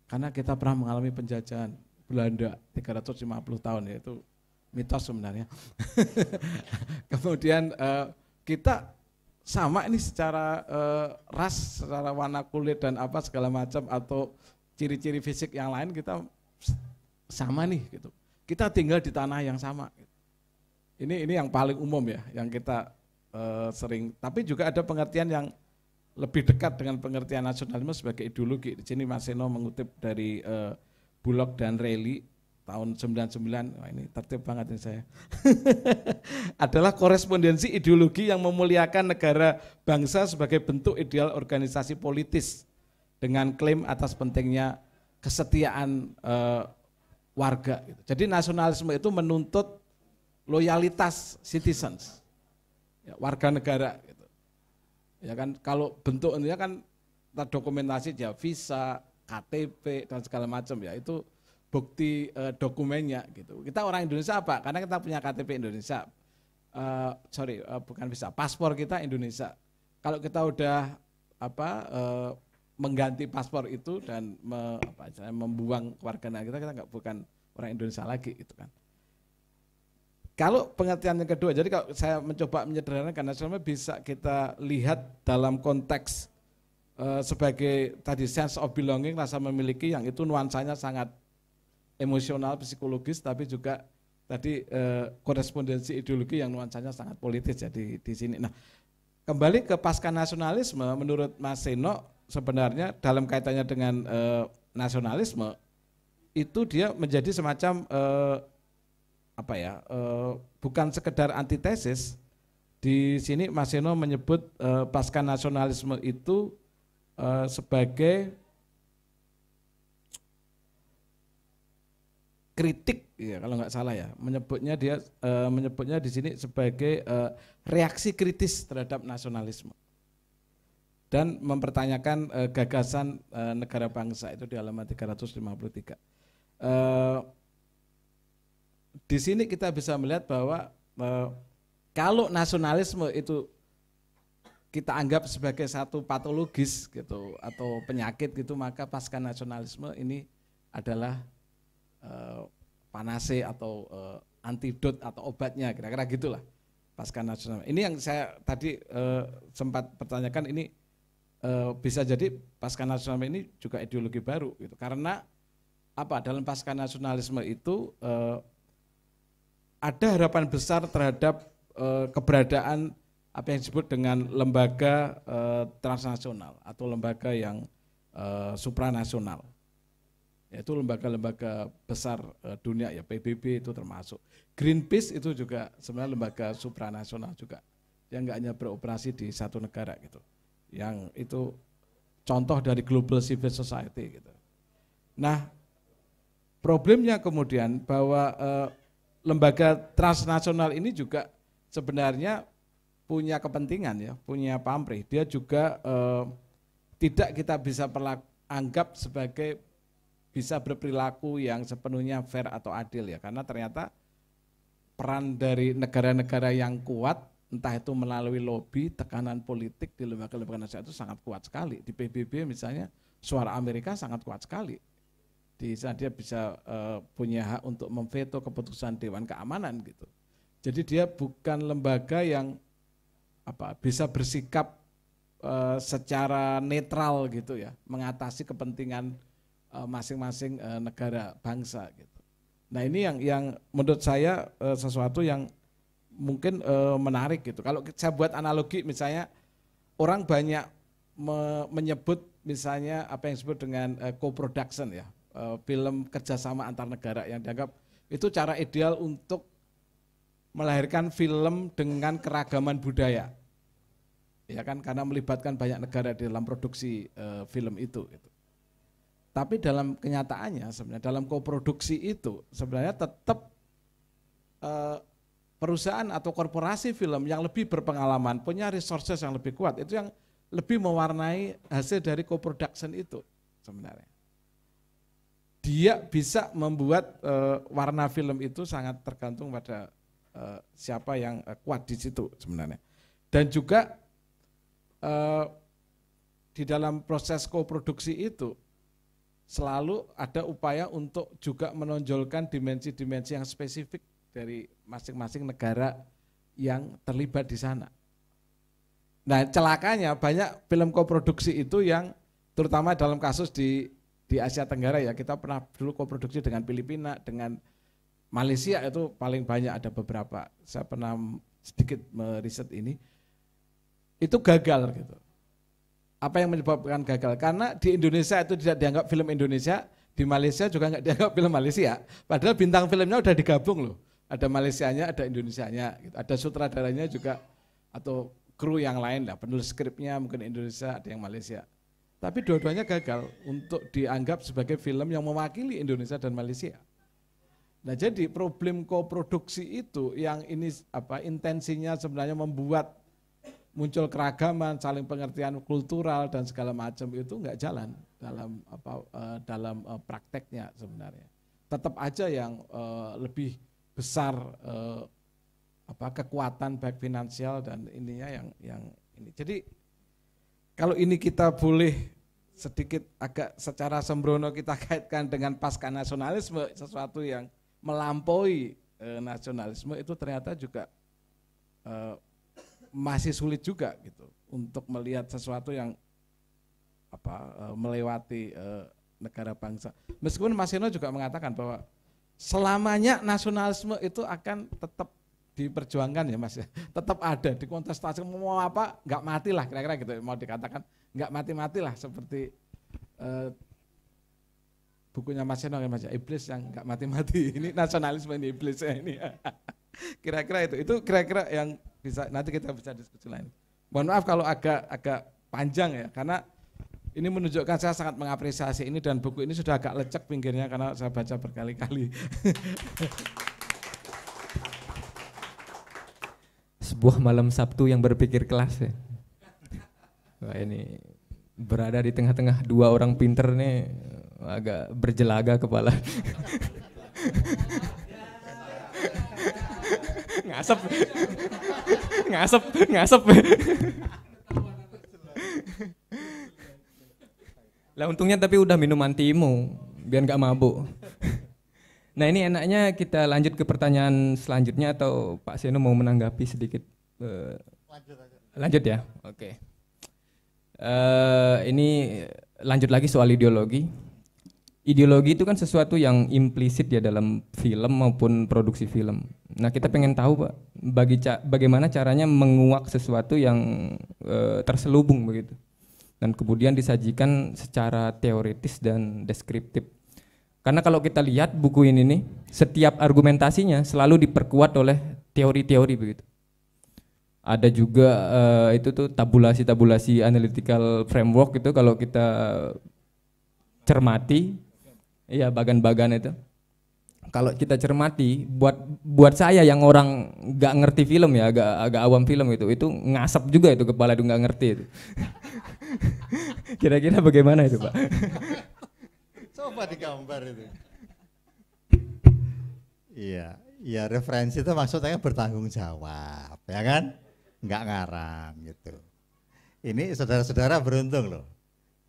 Karena kita pernah mengalami penjajahan Belanda 350 tahun, yaitu mitos sebenarnya. Kemudian kita sama ini secara ras, secara warna kulit dan apa segala macam atau ciri-ciri fisik yang lain kita sama nih gitu. Kita tinggal di tanah yang sama. Ini yang paling umum ya, yang kita sering. Tapi juga ada pengertian yang lebih dekat dengan pengertian nasionalisme sebagai ideologi. Di sini Mas Seno mengutip dari Bullock dan Reilly tahun 99, wah ini tertib banget ini saya. Adalah korespondensi ideologi yang memuliakan negara bangsa sebagai bentuk ideal organisasi politis dengan klaim atas pentingnya kesetiaan warga. Jadi nasionalisme itu menuntut loyalitas citizens, ya, warga negara. Gitu. Ya kan, kalau bentuknya kan terdokumentasi ya visa, KTP dan segala macam ya itu bukti dokumennya gitu. Kita orang Indonesia apa? Karena kita punya KTP Indonesia. Bukan visa, paspor kita Indonesia. Kalau kita udah mengganti paspor itu dan membuang kewarganegaraan kita nggak bukan orang Indonesia lagi gitu kan. Kalau pengertian yang kedua, jadi kalau saya mencoba menyederhanakan nasionalisme bisa kita lihat dalam konteks sebagai tadi sense of belonging, rasa memiliki yang itu nuansanya sangat emosional, psikologis, tapi juga tadi korespondensi ideologi yang nuansanya sangat politis jadi di sini. Nah, kembali ke pasca nasionalisme, menurut Mas Seno sebenarnya dalam kaitannya dengan nasionalisme itu dia menjadi semacam bukan sekedar antitesis. Di sini Mas Seno menyebut pasca nasionalisme itu sebagai kritik, ya kalau nggak salah ya, menyebutnya di sini sebagai reaksi kritis terhadap nasionalisme dan mempertanyakan gagasan negara bangsa itu di halaman 353. Di sini kita bisa melihat bahwa kalau nasionalisme itu kita anggap sebagai satu patologis gitu atau penyakit gitu, maka pasca nasionalisme ini adalah panase atau antidot atau obatnya, kira-kira gitulah pasca nasional. Ini yang saya tadi sempat pertanyakan, ini bisa jadi pasca nasional ini juga ideologi baru gitu. Karena apa? Dalam pasca nasionalisme itu ada harapan besar terhadap keberadaan apa yang disebut dengan lembaga transnasional atau lembaga yang supranasional. Yaitu lembaga-lembaga besar dunia ya, PBB itu termasuk. Greenpeace itu juga sebenarnya lembaga supranasional juga. Yang enggak hanya beroperasi di satu negara gitu. Yang itu contoh dari global civil society gitu. Nah, problemnya kemudian bahwa lembaga transnasional ini juga sebenarnya punya kepentingan ya, punya pamrih. Dia juga tidak kita bisa anggap sebagai bisa berperilaku yang sepenuhnya fair atau adil ya, karena ternyata peran dari negara-negara yang kuat, entah itu melalui lobby, tekanan politik di lembaga-lembaga nasional itu sangat kuat sekali. Di PBB misalnya suara Amerika sangat kuat sekali. Di sana dia bisa punya hak untuk memveto keputusan Dewan Keamanan gitu. Jadi dia bukan lembaga yang bisa bersikap secara netral gitu ya, mengatasi kepentingan masing-masing negara bangsa gitu. Nah ini yang menurut saya sesuatu yang mungkin menarik gitu. Kalau saya buat analogi misalnya orang banyak menyebut misalnya apa yang disebut dengan co-production ya, film kerjasama antar negara yang dianggap itu cara ideal untuk melahirkan film dengan keragaman budaya. Ya kan, karena melibatkan banyak negara di dalam produksi film itu gitu. Tapi dalam kenyataannya sebenarnya dalam koproduksi itu sebenarnya tetap perusahaan atau korporasi film yang lebih berpengalaman, punya resources yang lebih kuat, itu yang lebih mewarnai hasil dari coproduction itu sebenarnya. Dia bisa membuat warna film itu sangat tergantung pada siapa yang kuat di situ sebenarnya. Dan juga di dalam proses koproduksi itu selalu ada upaya untuk juga menonjolkan dimensi-dimensi yang spesifik dari masing-masing negara yang terlibat di sana. Nah, celakanya banyak film koproduksi itu yang terutama dalam kasus di Asia Tenggara ya, kita pernah dulu koproduksi dengan Filipina, dengan Malaysia itu paling banyak, ada beberapa. Saya pernah sedikit meriset ini. Itu gagal gitu. Apa yang menyebabkan gagal? Karena di Indonesia itu tidak dianggap film Indonesia, di Malaysia juga nggak dianggap film Malaysia. Padahal bintang filmnya udah digabung loh. Ada Malaysianya, ada Indonesianya, gitu. Ada sutradaranya juga atau kru yang lain lah, penulis skripnya mungkin Indonesia, ada yang Malaysia. Tapi dua-duanya gagal untuk dianggap sebagai film yang mewakili Indonesia dan Malaysia. Nah, jadi problem koproduksi itu yang ini intensinya sebenarnya membuat muncul keragaman, saling pengertian kultural dan segala macam itu enggak jalan dalam prakteknya sebenarnya. Tetap aja yang lebih besar kekuatan baik finansial dan ininya yang ini. Jadi kalau ini kita boleh sedikit agak secara sembrono kita kaitkan dengan pasca nasionalisme, sesuatu yang melampaui nasionalisme itu ternyata juga masih sulit juga gitu untuk melihat sesuatu yang melewati negara bangsa. Meskipun Mas Eno juga mengatakan bahwa selamanya nasionalisme itu akan tetap diperjuangkan ya Mas ya, tetap ada di kontestasi, mau apa nggak mati lah kira-kira gitu, mau dikatakan nggak mati-mati lah seperti bukunya Mas Eno ya Mas ya, iblis yang nggak mati-mati, ini nasionalisme ini iblis ya ini. Kira-kira itu kira-kira yang bisa nanti kita bisa diskusi lain. Mohon maaf kalau agak panjang ya, karena ini menunjukkan saya sangat mengapresiasi ini dan buku ini sudah agak lecek pinggirnya karena saya baca berkali-kali. Sebuah malam Sabtu yang berpikir kelas ya. Wah, ini berada di tengah-tengah dua orang pinter nih, agak berjelaga kepala. ngasep. Lah untungnya tapi udah minum antimu biar nggak mabuk. Nah ini enaknya kita lanjut ke pertanyaan selanjutnya atau Pak Seno mau menanggapi sedikit? Lanjut ya, oke. Ini lanjut lagi soal ideologi. Ideologi itu kan sesuatu yang implisit ya dalam film maupun produksi film. Nah kita pengen tahu Pak, bagaimana caranya menguak sesuatu yang terselubung begitu. Dan kemudian disajikan secara teoritis dan deskriptif. Karena kalau kita lihat buku ini nih, setiap argumentasinya selalu diperkuat oleh teori-teori begitu. Ada juga itu tuh tabulasi analytical framework itu kalau kita cermati, iya bagan-bagan itu. Kalau kita cermati, buat saya yang orang nggak ngerti film ya, agak awam film itu ngasap juga itu kepala itu nggak ngerti itu. Kira-kira bagaimana itu Pak? Coba digambar itu. Iya, ya referensi itu maksudnya bertanggung jawab, ya kan? Nggak ngarang gitu. Ini saudara-saudara beruntung loh,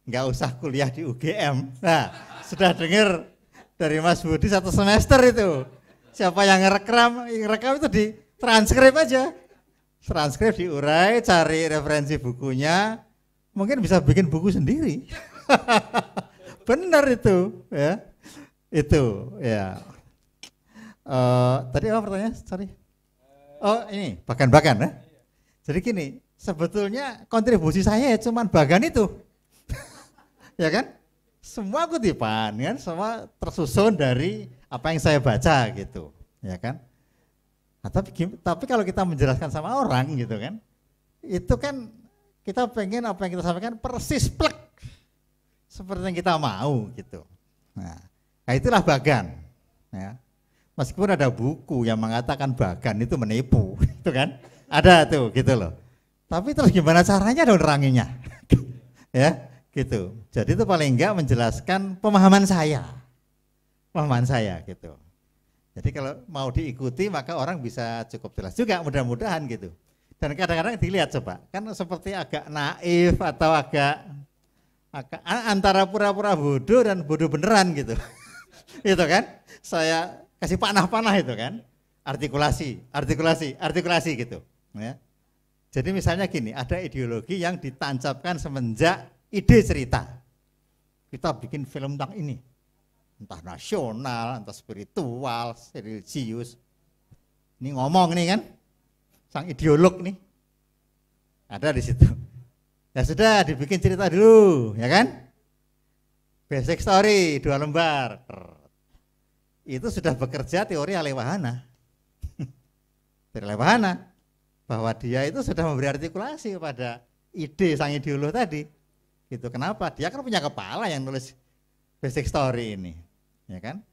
nggak usah kuliah di UGM. Nah, sudah dengar dari Mas Budi 1 semester itu. Siapa yang ngerekam itu di transkrip aja. Transkrip diurai, cari referensi bukunya, mungkin bisa bikin buku sendiri. Benar itu, ya. Itu, ya. Tadi apa pertanyaan? Sorry. Oh ini, bagan-bagan ya. Jadi gini, sebetulnya kontribusi saya ya cuman bagan itu. Ya kan? Semua kutipan kan, semua tersusun dari apa yang saya baca gitu, ya kan? Nah, tapi kalau kita menjelaskan sama orang gitu kan, itu kan kita pengen apa yang kita sampaikan persis plek seperti yang kita mau gitu. Nah itulah bagan. Ya. Meskipun ada buku yang mengatakan bagan itu menipu, itu kan? Ada tuh gitu loh. Tapi terus gimana caranya dong neranginya? Ya. Gitu. Jadi itu paling enggak menjelaskan pemahaman saya gitu. Jadi kalau mau diikuti maka orang bisa cukup jelas juga mudah-mudahan gitu. Dan kadang-kadang dilihat coba, kan seperti agak naif atau agak antara pura-pura bodoh dan bodoh beneran gitu. Itu kan, saya kasih panah-panah itu kan, artikulasi gitu. Ya. Jadi misalnya gini, ada ideologi yang ditancapkan semenjak ide cerita. Kita bikin film tentang ini, entah nasional, entah spiritual, religius. Ini ngomong nih kan, sang ideolog nih, ada di situ. Ya sudah, dibikin cerita dulu, ya kan? Basic story 2 lembar. Itu sudah bekerja teori Alewahana. Teori Alewahana, bahwa dia itu sudah memberi artikulasi kepada ide sang ideolog tadi. Gitu. Kenapa? Dia kan punya kepala yang nulis basic story ini, ya kan?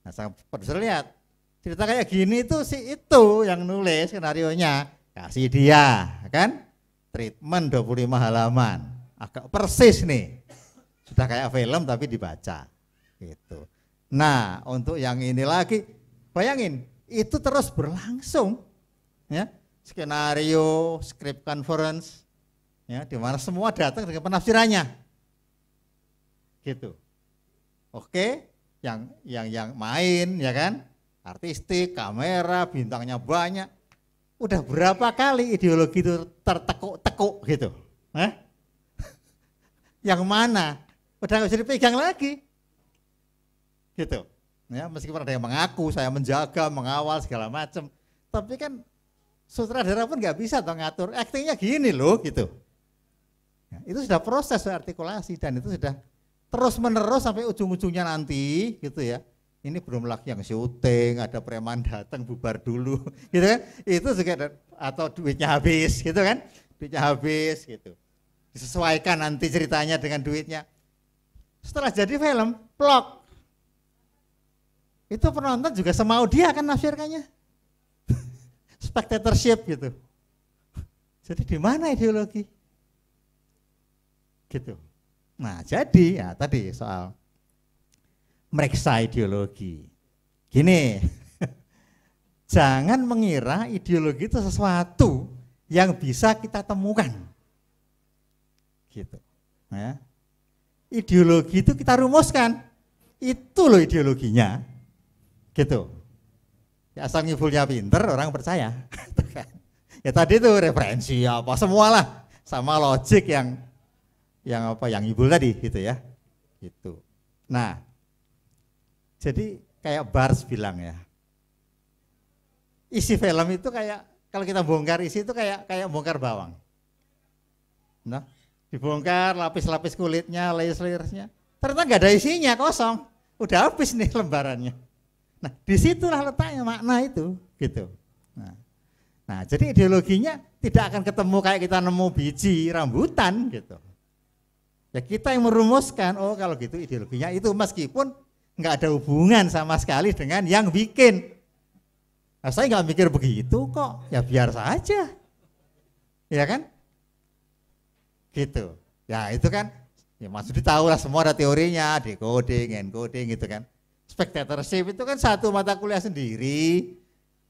Nah, sang produser lihat cerita kayak gini tuh si itu yang nulis skenarionya, kasih dia, kan? Treatment 25 halaman, agak persis nih, sudah kayak film tapi dibaca, gitu. Nah, untuk yang ini lagi, bayangin itu terus berlangsung, ya. Skenario, script conference, ya, di mana semua datang dengan penafsirannya, gitu. Oke, yang main, ya kan, artistik, kamera, bintangnya banyak. Udah berapa kali ideologi itu tertekuk-tekuk, gitu. Yang mana? Udah nggak bisa dipegang lagi, gitu. Ya, meskipun ada yang mengaku saya menjaga, mengawal segala macam, tapi kan sutradara pun nggak bisa toh ngatur, aktingnya gini loh gitu. Ya, itu sudah proses artikulasi dan itu sudah terus menerus sampai ujung-ujungnya nanti gitu ya. Ini belum lagi yang syuting, ada preman datang bubar dulu gitu kan. Itu juga atau duitnya habis gitu kan. Duitnya habis gitu. Disesuaikan nanti ceritanya dengan duitnya. Setelah jadi film, plok. Itu penonton juga semau dia akan nafsirkannya. Spectatorship gitu. Jadi di mana ideologi? Gitu. Nah, jadi ya tadi soal meriksa ideologi. Gini. Jangan mengira ideologi itu sesuatu yang bisa kita temukan. Gitu. Ya. Ideologi itu kita rumuskan. Itu loh ideologinya. Gitu. Ya, asal ngibulnya pinter, orang percaya. Ya tadi itu referensi apa semualah sama logik yang ngibul tadi gitu ya. Gitu. Nah, jadi kayak Bars bilang ya. Isi film itu kayak kalau kita bongkar isi itu kayak bongkar bawang. Nah, dibongkar lapis-lapis kulitnya, layers-layersnya. Ternyata nggak ada isinya, kosong. Udah habis nih lembarannya. Nah, disitulah letaknya makna itu, gitu. Nah, jadi ideologinya tidak akan ketemu kayak kita nemu biji rambutan, gitu. Ya kita yang merumuskan, oh kalau gitu ideologinya itu meskipun nggak ada hubungan sama sekali dengan yang bikin. Nah, saya nggak mikir begitu kok, ya biar saja, ya kan? Gitu. Ya itu kan, ya maksudnya tahu lah semua ada teorinya, decoding, encoding, gitu kan. Spectatorship itu kan satu mata kuliah sendiri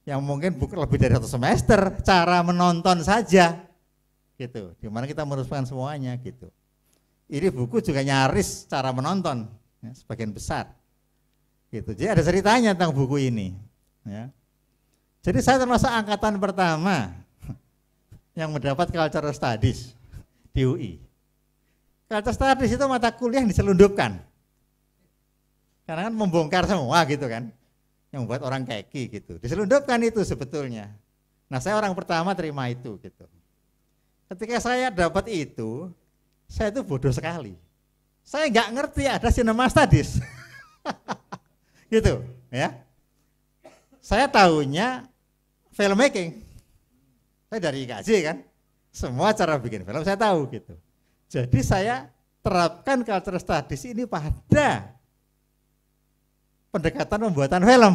yang mungkin bukan lebih dari 1 semester, cara menonton saja gitu, dimana kita merumuskan semuanya gitu. Ini buku juga nyaris cara menonton ya, sebagian besar gitu. Jadi ada ceritanya tentang buku ini ya. Jadi saya termasuk angkatan pertama yang mendapat Cultural Studies di UI. Cultural Studies itu mata kuliah yang diselundupkan. Karena kan membongkar semua gitu kan, yang membuat orang keki gitu. Diselundupkan itu sebetulnya. Nah saya orang pertama terima itu gitu. Ketika saya dapat itu, saya itu bodoh sekali. Saya nggak ngerti ada cinema studies, gitu ya. Saya tahunya filmmaking. Saya dari IKJ kan, semua cara bikin film saya tahu gitu. Jadi saya terapkan cultural studies ini pada pendekatan pembuatan film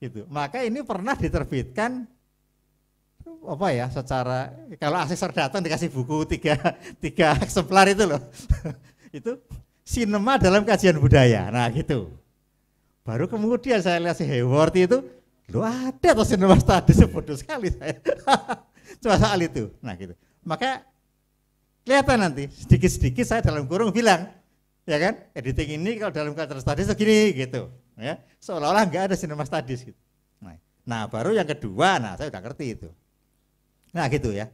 gitu. Maka ini pernah diterbitkan apa ya, secara kalau asesor datang dikasih buku tiga eksemplar itu loh. Itu sinema dalam kajian budaya. Nah gitu. Baru kemudian saya lihat si Hayward itu, lu ada atau sinema studies, bodoh sekali saya. Cuma soal itu. Nah gitu. Maka kelihatan nanti sedikit-sedikit saya dalam kurung bilang, ya kan, editing ini kalau dalam cultural studies segini gitu, ya, seolah-olah nggak ada cinema studies gitu. Nah, baru yang kedua, nah saya udah ngerti itu. Nah gitu ya.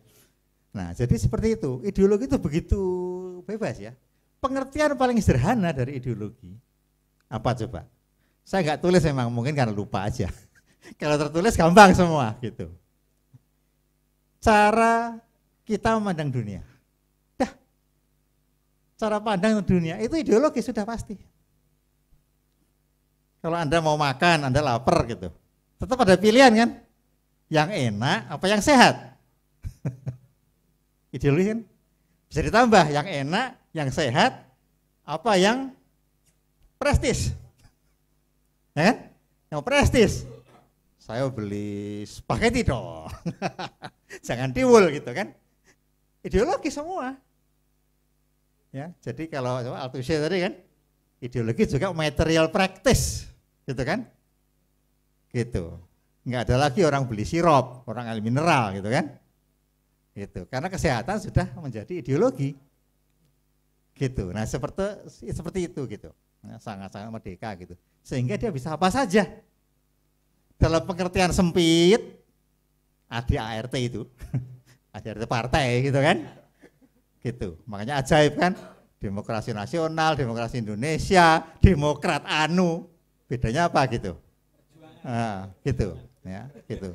Nah jadi seperti itu, ideologi itu begitu bebas ya. Pengertian paling sederhana dari ideologi, apa coba? Saya nggak tulis memang, mungkin karena lupa aja. Kalau tertulis gampang semua gitu. Cara kita memandang dunia. Dah, cara pandang dunia itu ideologi sudah pasti. Kalau Anda mau makan, Anda lapar gitu, tetap ada pilihan kan? Yang enak apa yang sehat? Ideologi kan? Bisa ditambah yang enak, yang sehat, apa yang prestis? Ya kan? Yang prestis. Saya beli spaghetti dong. Jangan tiwul gitu kan? Ideologi semua. Ya, jadi kalau Althusser tadi kan, ideologi juga material practice, gitu kan? Gitu. Nggak ada lagi orang beli sirup, orang ambil mineral gitu kan? Gitu. Karena kesehatan sudah menjadi ideologi. Gitu. Nah, seperti itu gitu. Nah, sangat-sangat merdeka gitu. Sehingga dia bisa apa saja. Dalam pengertian sempit, ADART itu, ADART partai gitu kan? Gitu. Makanya ajaib kan? Demokrasi nasional, demokrasi Indonesia, demokrat anu, bedanya apa gitu? Nah, gitu, ya, gitu.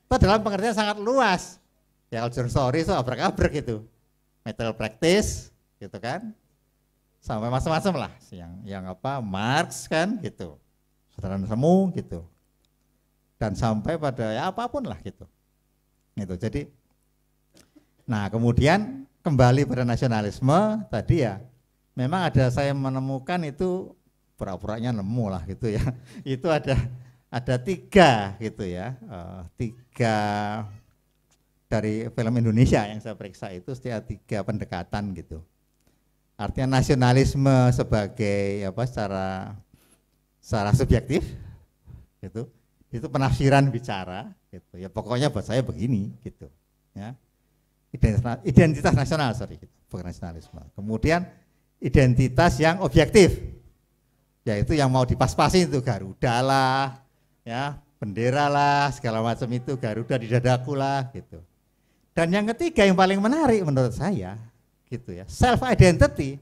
Itu dalam pengertian sangat luas. Ya culture story itu abrak-abrak gitu, material practice, gitu kan? Sampai macam-macam lah, yang apa Marx kan, gitu, saudara semu, gitu. Dan sampai pada ya apapun lah gitu. Gitu. Jadi, nah kemudian kembali pada nasionalisme tadi ya, memang ada saya menemukan itu pura-puranya nemu lah gitu ya. Itu ada tiga gitu ya, tiga dari film Indonesia yang saya periksa itu setiap tiga pendekatan gitu. Artinya nasionalisme sebagai apa secara subjektif gitu. Itu penafsiran bicara gitu. Ya pokoknya buat saya begini gitu ya. Identitas nasional gitu, bukan nasionalisme. Kemudian identitas yang objektif, yaitu yang mau dipas-pasin itu Garuda lah, ya bendera lah, segala macam itu Garuda di dadaku lah gitu. Dan yang ketiga yang paling menarik menurut saya, gitu ya, self identity,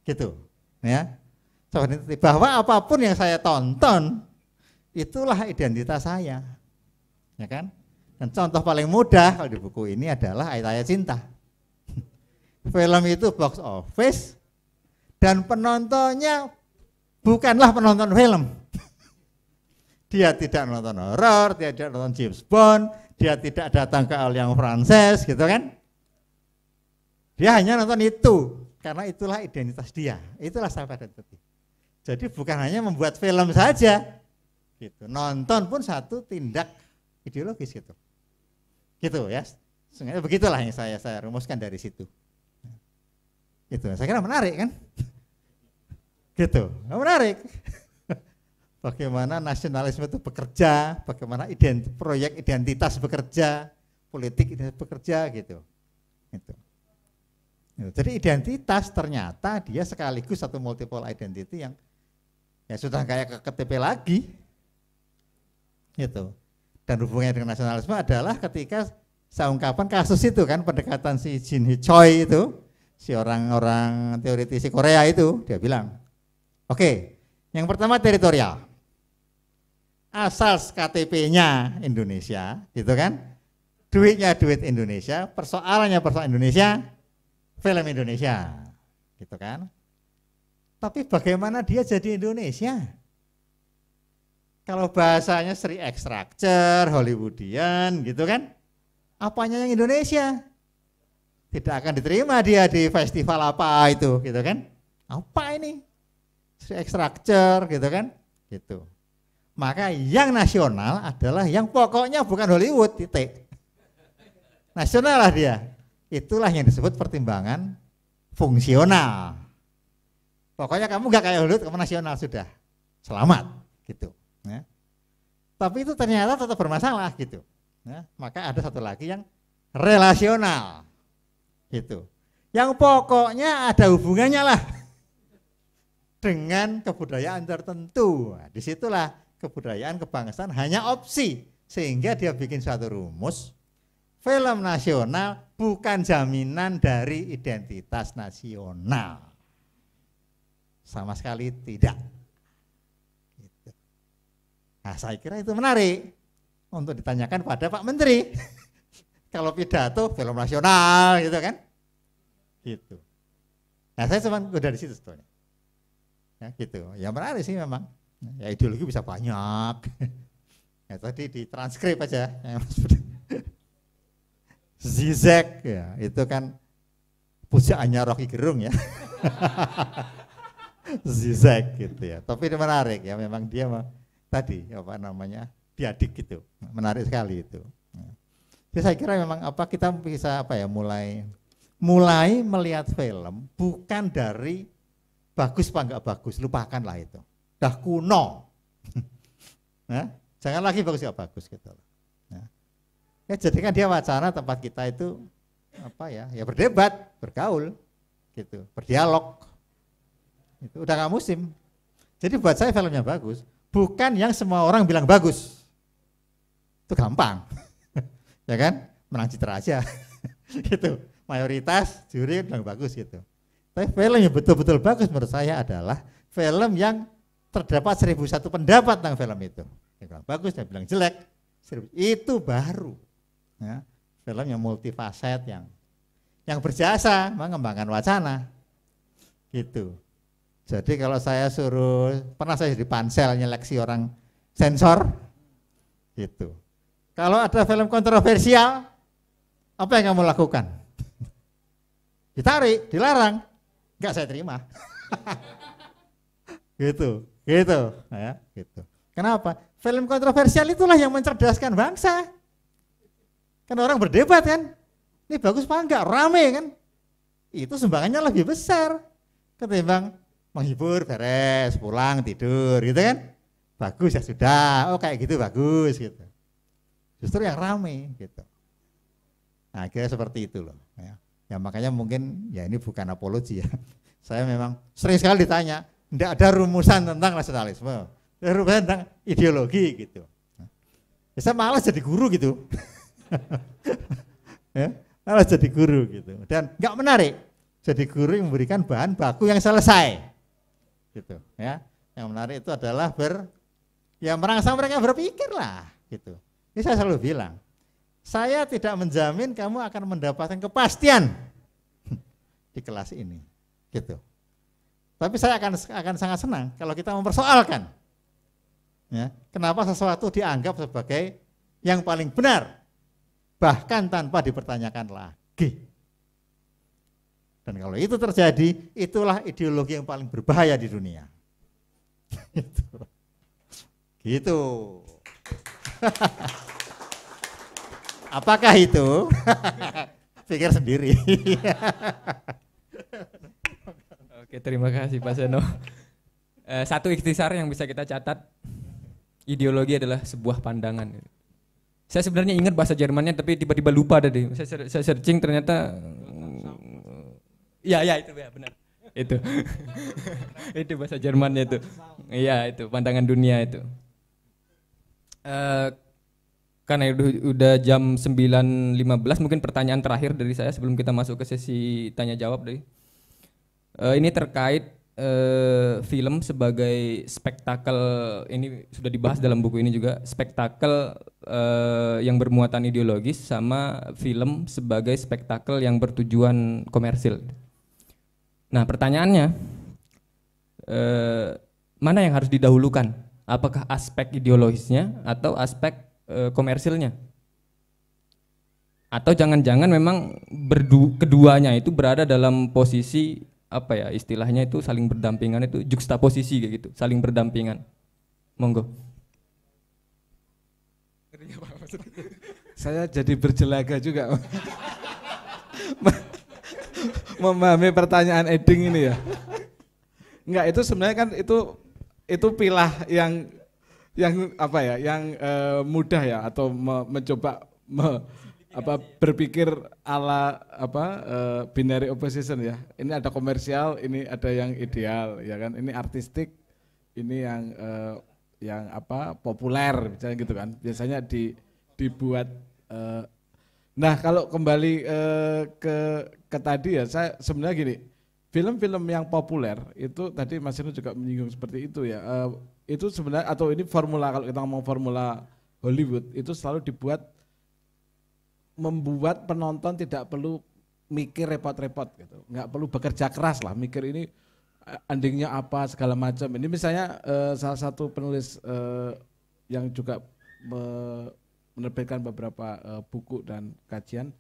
gitu, ya, self identity bahwa apapun yang saya tonton itulah identitas saya, ya kan? Dan contoh paling mudah kalau di buku ini adalah Ayat-ayat Cinta. Film itu box office dan penontonnya bukanlah penonton film. Dia tidak nonton horor, dia tidak nonton James Bond, dia tidak datang ke Alliance Francaise gitu kan. Dia hanya nonton itu, karena itulah identitas dia, itulah self identity. Jadi bukan hanya membuat film saja, gitu. Nonton pun satu tindak ideologis gitu. Gitu ya. Sebenarnya begitulah yang saya rumuskan dari situ. Gitu. Saya kira menarik kan? Gitu. Menarik. Bagaimana nasionalisme itu bekerja, bagaimana proyek identitas bekerja, politik identitas bekerja gitu. Gitu. Jadi identitas ternyata dia sekaligus satu multiple identity yang ya sudah kayak ke KTP lagi. Gitu. Dan hubungannya dengan nasionalisme adalah ketika saya ungkapkan kasus itu kan, pendekatan si Jin Hee Choi itu, si orang-orang teoritisi Korea itu, dia bilang, oke, yang pertama teritorial, asal KTP-nya Indonesia, gitu kan, duitnya duit Indonesia, persoalannya persoalan Indonesia, film Indonesia, gitu kan. Tapi bagaimana dia jadi Indonesia? Kalau bahasanya Sri Extracture, Hollywoodian gitu kan, apanya yang Indonesia? Tidak akan diterima dia di festival apa itu gitu kan. Apa ini? Sri Extracture gitu kan. Gitu. Maka yang nasional adalah yang pokoknya bukan Hollywood, titik. Nasional lah dia. Itulah yang disebut pertimbangan fungsional. Pokoknya kamu gak kayak Hollywood, kamu nasional sudah. Selamat gitu. Ya. Tapi itu ternyata tetap bermasalah gitu. Ya. Maka ada satu lagi yang relasional gitu. Yang pokoknya ada hubungannya lah dengan kebudayaan tertentu. Nah, disitulah kebudayaan kebangsaan hanya opsi, sehingga dia bikin satu rumus film nasional bukan jaminan dari identitas nasional. Sama sekali tidak. Gitu. Nah, saya kira itu menarik untuk ditanyakan pada Pak Menteri. Kalau pidato film nasional gitu kan. Gitu. Nah, saya cuma udah di situ sebetulnya. Ya, gitu. Ya menarik sih memang. Ya ideologi bisa banyak. Ya, tadi di transkrip aja. Zizek ya, itu kan pujaannya Rocky Gerung ya. Zizek gitu ya. Tapi ini menarik ya, memang dia tadi apa namanya? Diadik gitu. Menarik sekali itu. Jadi saya kira memang kita bisa mulai melihat film bukan dari bagus apa enggak bagus, lupakanlah itu. Dah kuno. Nah, jangan lagi bagus enggak bagus gitu. Nah, ya jadikan dia wacana tempat kita itu ya berdebat, bergaul gitu, berdialog. Itu udah nggak musim. Jadi buat saya filmnya bagus, bukan yang semua orang bilang bagus. Itu gampang. Ya kan? Menang citra aja. Gitu. Mayoritas juri bilang bagus gitu. Tapi film yang betul-betul bagus menurut saya adalah film yang terdapat 1001 pendapat tentang film itu. Yang bilang bagus, yang bilang jelek. Itu baru. Ya, film yang multifaset yang berjasa mengembangkan wacana gitu. Jadi kalau saya pernah saya di pansel nyeleksi orang sensor gitu. Kalau ada film kontroversial, apa yang kamu lakukan? Ditarik, dilarang, enggak saya terima. gitu, ya, gitu. Kenapa? Film kontroversial itulah yang mencerdaskan bangsa. Kan orang berdebat kan, ini bagus apa enggak, rame kan, itu sumbangannya lebih besar ketimbang menghibur, beres, pulang, tidur gitu kan, bagus ya sudah, oh kayak gitu bagus gitu, justru yang rame gitu. Nah kira seperti itu loh, ya makanya mungkin ya ini bukan apologi ya, saya memang sering sekali ditanya, tidak ada rumusan tentang nasionalisme, ada rumusan tentang ideologi gitu, ya, saya malas jadi guru gitu. Ya, malah jadi guru gitu dan nggak menarik jadi guru yang memberikan bahan baku yang selesai gitu ya. Yang menarik itu adalah merangsang mereka berpikir lah gitu. Ini saya selalu bilang, saya tidak menjamin kamu akan mendapatkan kepastian di kelas ini gitu, tapi saya akan sangat senang kalau kita mempersoalkan ya, kenapa sesuatu dianggap sebagai yang paling benar bahkan tanpa dipertanyakan lagi. Dan kalau itu terjadi, itulah ideologi yang paling berbahaya di dunia. Gitu. Apakah itu? Pikir sendiri. Oke, terima kasih Pak Seno. Satu ikhtisar yang bisa kita catat, ideologi adalah sebuah pandangan. Saya sebenarnya ingat bahasa Jermannya tapi tiba-tiba lupa tadi. Saya searching ternyata ya itu ya benar. Itu. Itu bahasa Jermannya itu. Iya, itu pandangan dunia itu. Karena udah jam 9.15 mungkin pertanyaan terakhir dari saya sebelum kita masuk ke sesi tanya jawab deh. Ini terkait film sebagai spektakel, ini sudah dibahas dalam buku ini juga, spektakel yang bermuatan ideologis sama film sebagai spektakel yang bertujuan komersil. Nah pertanyaannya, mana yang harus didahulukan? Apakah aspek ideologisnya atau aspek komersilnya? Atau jangan-jangan memang keduanya itu berada dalam posisi istilahnya itu saling berdampingan, itu juxtaposisi kayak gitu, saling berdampingan. Monggo. Saya jadi berjelaga juga memahami pertanyaan Eding ini ya. Enggak, itu sebenarnya kan itu pilah yang mudah ya, atau mencoba berpikir ala binary opposition ya. Ini ada komersial, ini ada yang ideal ya kan. Ini artistik, ini populer misalnya gitu kan. Biasanya dibuat Nah kalau kembali ke tadi ya, saya sebenarnya gini, film-film yang populer itu tadi Mas Inu juga menyinggung seperti itu ya. Itu sebenarnya atau ini formula, kalau kita ngomong formula Hollywood itu selalu membuat penonton tidak perlu mikir repot-repot gitu, nggak perlu bekerja keras lah mikir ini endingnya apa segala macam. Ini misalnya salah satu penulis yang juga menerbitkan beberapa buku dan kajian,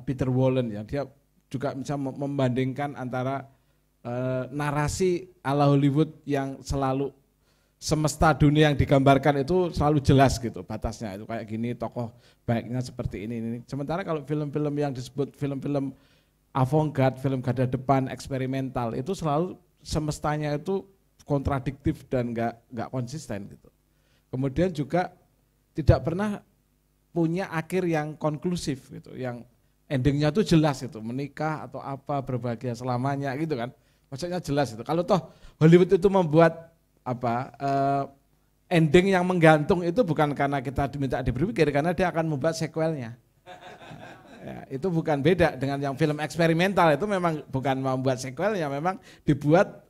Peter Wollen ya, dia juga bisa membandingkan antara narasi ala Hollywood yang selalu semesta dunia yang digambarkan itu selalu jelas gitu batasnya, itu kayak gini, tokoh baiknya seperti ini. Sementara kalau film-film yang disebut film-film avant-garde, film garda depan, eksperimental, itu selalu semestanya itu kontradiktif dan nggak konsisten gitu. Kemudian juga tidak pernah punya akhir yang konklusif gitu, yang endingnya itu jelas itu, menikah atau apa, berbahagia selamanya gitu kan. Maksudnya jelas itu. Kalau toh Hollywood itu membuat ending yang menggantung itu bukan karena kita diminta berpikir, karena dia akan membuat sequelnya. Ya, itu bukan beda dengan yang film eksperimental, itu memang bukan membuat sequelnya, memang dibuat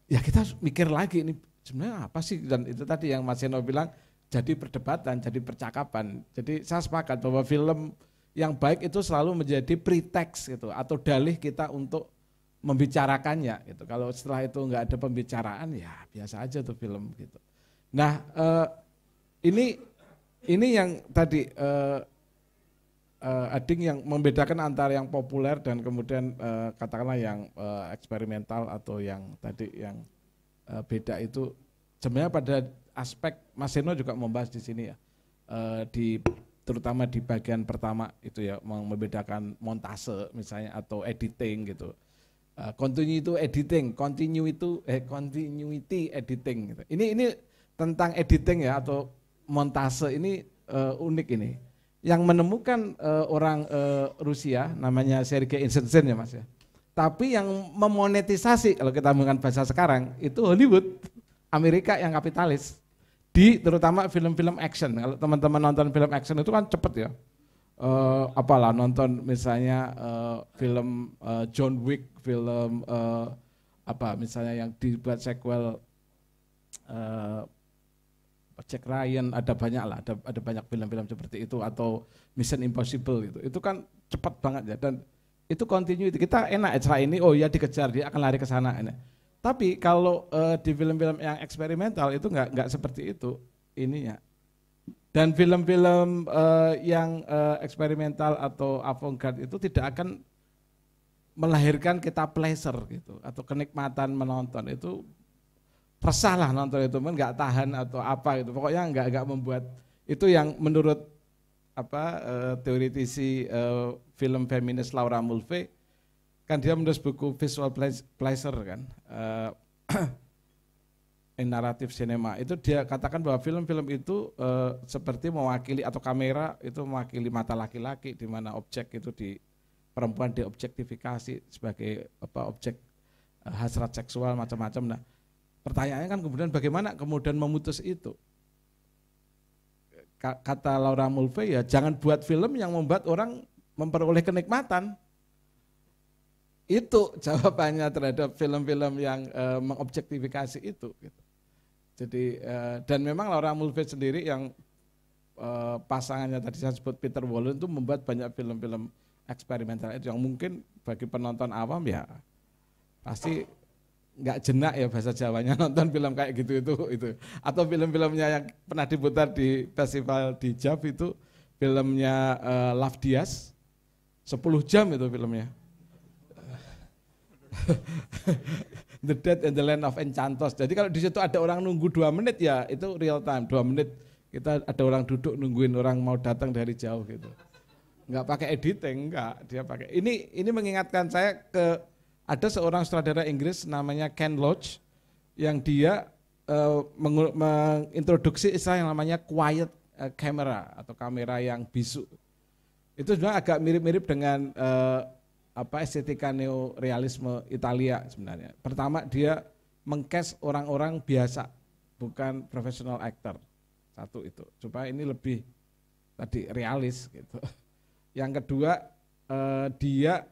ya kita harus mikir lagi ini sebenarnya apa sih, dan itu tadi yang Mas Eno bilang jadi perdebatan, jadi percakapan. Jadi saya sepakat bahwa film yang baik itu selalu menjadi pretext gitu atau dalih kita untuk membicarakannya gitu. Kalau setelah itu nggak ada pembicaraan ya biasa aja tuh film gitu. Nah ini yang tadi Ading yang membedakan antara yang populer dan kemudian katakanlah yang eksperimental atau yang tadi yang beda itu sebenarnya pada aspek Mas Seno juga membahas di sini ya, terutama di bagian pertama itu ya, membedakan montase misalnya atau editing gitu. Continuity editing gitu. Ini tentang editing ya atau montase ini unik ini. Yang menemukan orang Rusia namanya Sergei Eisenstein ya Mas ya. Tapi yang memonetisasi kalau kita menggunakan bahasa sekarang itu Hollywood, Amerika yang kapitalis. Terutama film-film action. Kalau teman-teman nonton film action itu kan cepet ya. Apalah nonton misalnya film John Wick, film apa misalnya yang dibuat sequel Jack Ryan, ada banyak lah, ada banyak film-film seperti itu, atau Mission Impossible gitu. Itu kan cepat banget ya, dan itu continuity. Kita enak setelah ini, oh ya dikejar, dia akan lari ke sana. Tapi kalau di film-film yang eksperimental itu nggak seperti itu ininya. Dan film-film yang eksperimental atau avant-garde itu tidak akan melahirkan kita pleasure gitu atau kenikmatan menonton. Itu resah lah nonton itu, nggak tahan atau apa gitu. Pokoknya nggak membuat itu yang menurut teoritisi film feminis Laura Mulvey, kan dia menulis buku Visual Pleasure kan. Narrative cinema itu dia katakan bahwa film-film itu seperti mewakili atau kamera itu mewakili mata laki-laki, di mana objek itu perempuan diobjektifikasi sebagai objek hasrat seksual macam-macam. Nah, pertanyaannya kan kemudian bagaimana kemudian memutus itu? Kata Laura Mulvey ya jangan buat film yang membuat orang memperoleh kenikmatan. Itu jawabannya terhadap film-film yang mengobjektifikasi itu gitu. Jadi dan memang Laura Mulvey sendiri yang pasangannya tadi saya sebut Peter Wollen itu membuat banyak film-film eksperimental yang mungkin bagi penonton awam ya pasti nggak jenak ya bahasa Jawanya nonton film kayak gitu itu. Atau film-filmnya yang pernah diputar di festival di JAV itu filmnya Love Diaz, 10 jam itu filmnya. The Dead and the Land of Enchantos. Jadi kalau di situ ada orang nunggu 2 menit ya itu real time, 2 menit kita ada orang duduk nungguin orang mau datang dari jauh gitu. Enggak pakai editing, enggak, dia pakai. Ini mengingatkan saya ke ada seorang sutradara Inggris namanya Ken Loach yang dia mengintroduksi istilah yang namanya quiet camera atau kamera yang bisu. Itu sebenarnya agak mirip-mirip dengan estetika neorealisme Italia sebenarnya. Pertama dia mengcast orang-orang biasa, bukan professional actor. Satu itu, supaya ini lebih tadi realis gitu. Yang kedua dia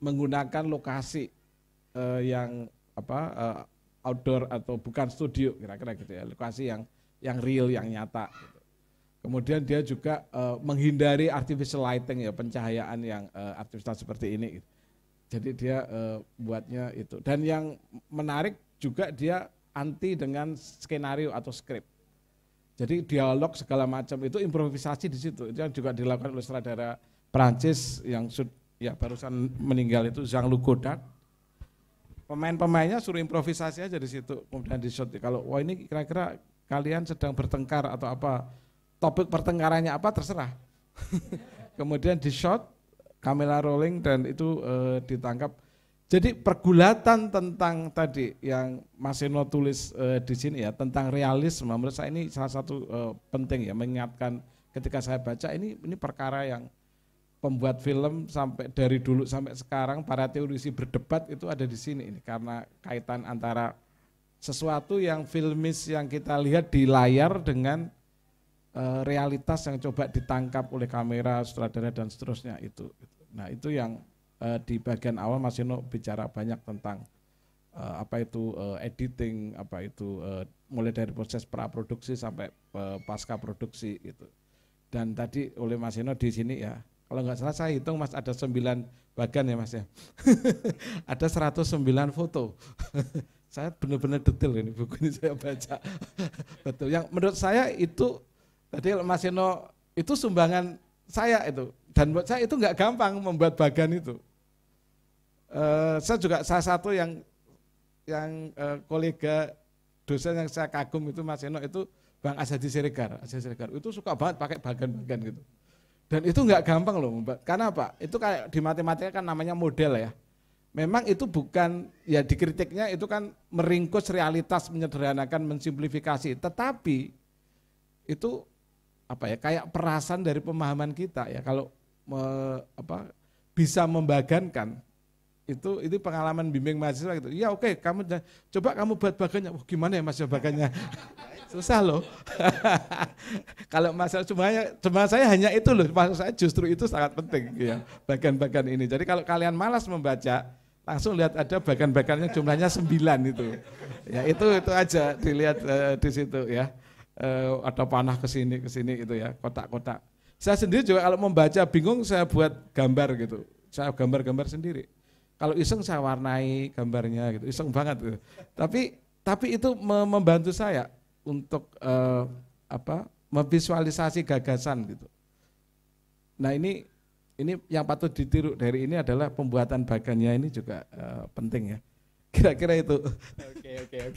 menggunakan lokasi yang outdoor atau bukan studio, kira-kira gitu ya, lokasi yang real, yang nyata. Gitu. Kemudian dia juga menghindari artificial lighting ya, pencahayaan yang artificial seperti ini. Gitu. Jadi dia buatnya itu. Dan yang menarik juga dia anti dengan skenario atau skrip. Jadi dialog segala macam itu improvisasi di situ. Itu yang juga dilakukan oleh sutradara Prancis yang barusan meninggal itu, Jean-Luc Godard. Pemain-pemainnya suruh improvisasi aja di situ, kemudian di shot. Kalau wah ini kira-kira kalian sedang bertengkar atau apa, topik pertengkarannya apa terserah. Kemudian di shot, kamera rolling dan itu ditangkap. Jadi pergulatan tentang tadi yang Mas Eno tulis di sini ya, tentang realisme, menurut saya ini salah satu penting ya, mengingatkan ketika saya baca ini perkara yang pembuat film sampai dari dulu sampai sekarang, para teorisi berdebat itu ada di sini ini, karena kaitan antara sesuatu yang filmis yang kita lihat di layar dengan realitas yang coba ditangkap oleh kamera, sutradara dan seterusnya itu. Nah itu yang di bagian awal Mas Eno bicara banyak tentang editing, mulai dari proses praproduksi sampai pasca produksi gitu. Dan tadi oleh Mas Eno di sini ya, kalau nggak salah saya hitung Mas ada 9 bagian ya Mas ya. Ada 109 foto. Saya benar-benar detail ini buku ini saya baca. Betul. Yang menurut saya itu tadi Mas Eno itu sumbangan saya itu, dan buat saya itu nggak gampang membuat bagan itu. Saya juga salah satu yang kolega dosen yang saya kagum itu Mas Eno itu Bang Azhadi Siregar itu suka banget pakai bagan-bagan gitu. Dan itu nggak gampang loh, karena apa? Itu kayak di matematika kan namanya model ya. Memang itu bukan, ya dikritiknya itu kan meringkus realitas, menyederhanakan, mensimplifikasi. Tetapi itu kayak perasan dari pemahaman kita ya. Kalau bisa membagankan itu pengalaman bimbing mahasiswa gitu. Ya oke, coba kamu buat bagannya. Oh, gimana ya Mas ya bagannya? Susah loh. Kalau masalah cuma saya hanya itu loh. Maksud saya justru itu sangat penting ya, bagan-bagan ini. Jadi kalau kalian malas membaca, langsung lihat ada bagan-bagannya jumlahnya 9 itu. Ya itu aja dilihat di situ ya. Ada panah ke sini gitu ya, kotak-kotak. Saya sendiri juga kalau membaca bingung, saya buat gambar gitu. Saya gambar-gambar sendiri. Kalau iseng saya warnai gambarnya gitu, iseng banget gitu. Tapi itu membantu saya untuk memvisualisasi gagasan gitu. Nah ini yang patut ditiru dari ini adalah pembuatan bagannya ini juga penting ya. Kira-kira itu. Oke.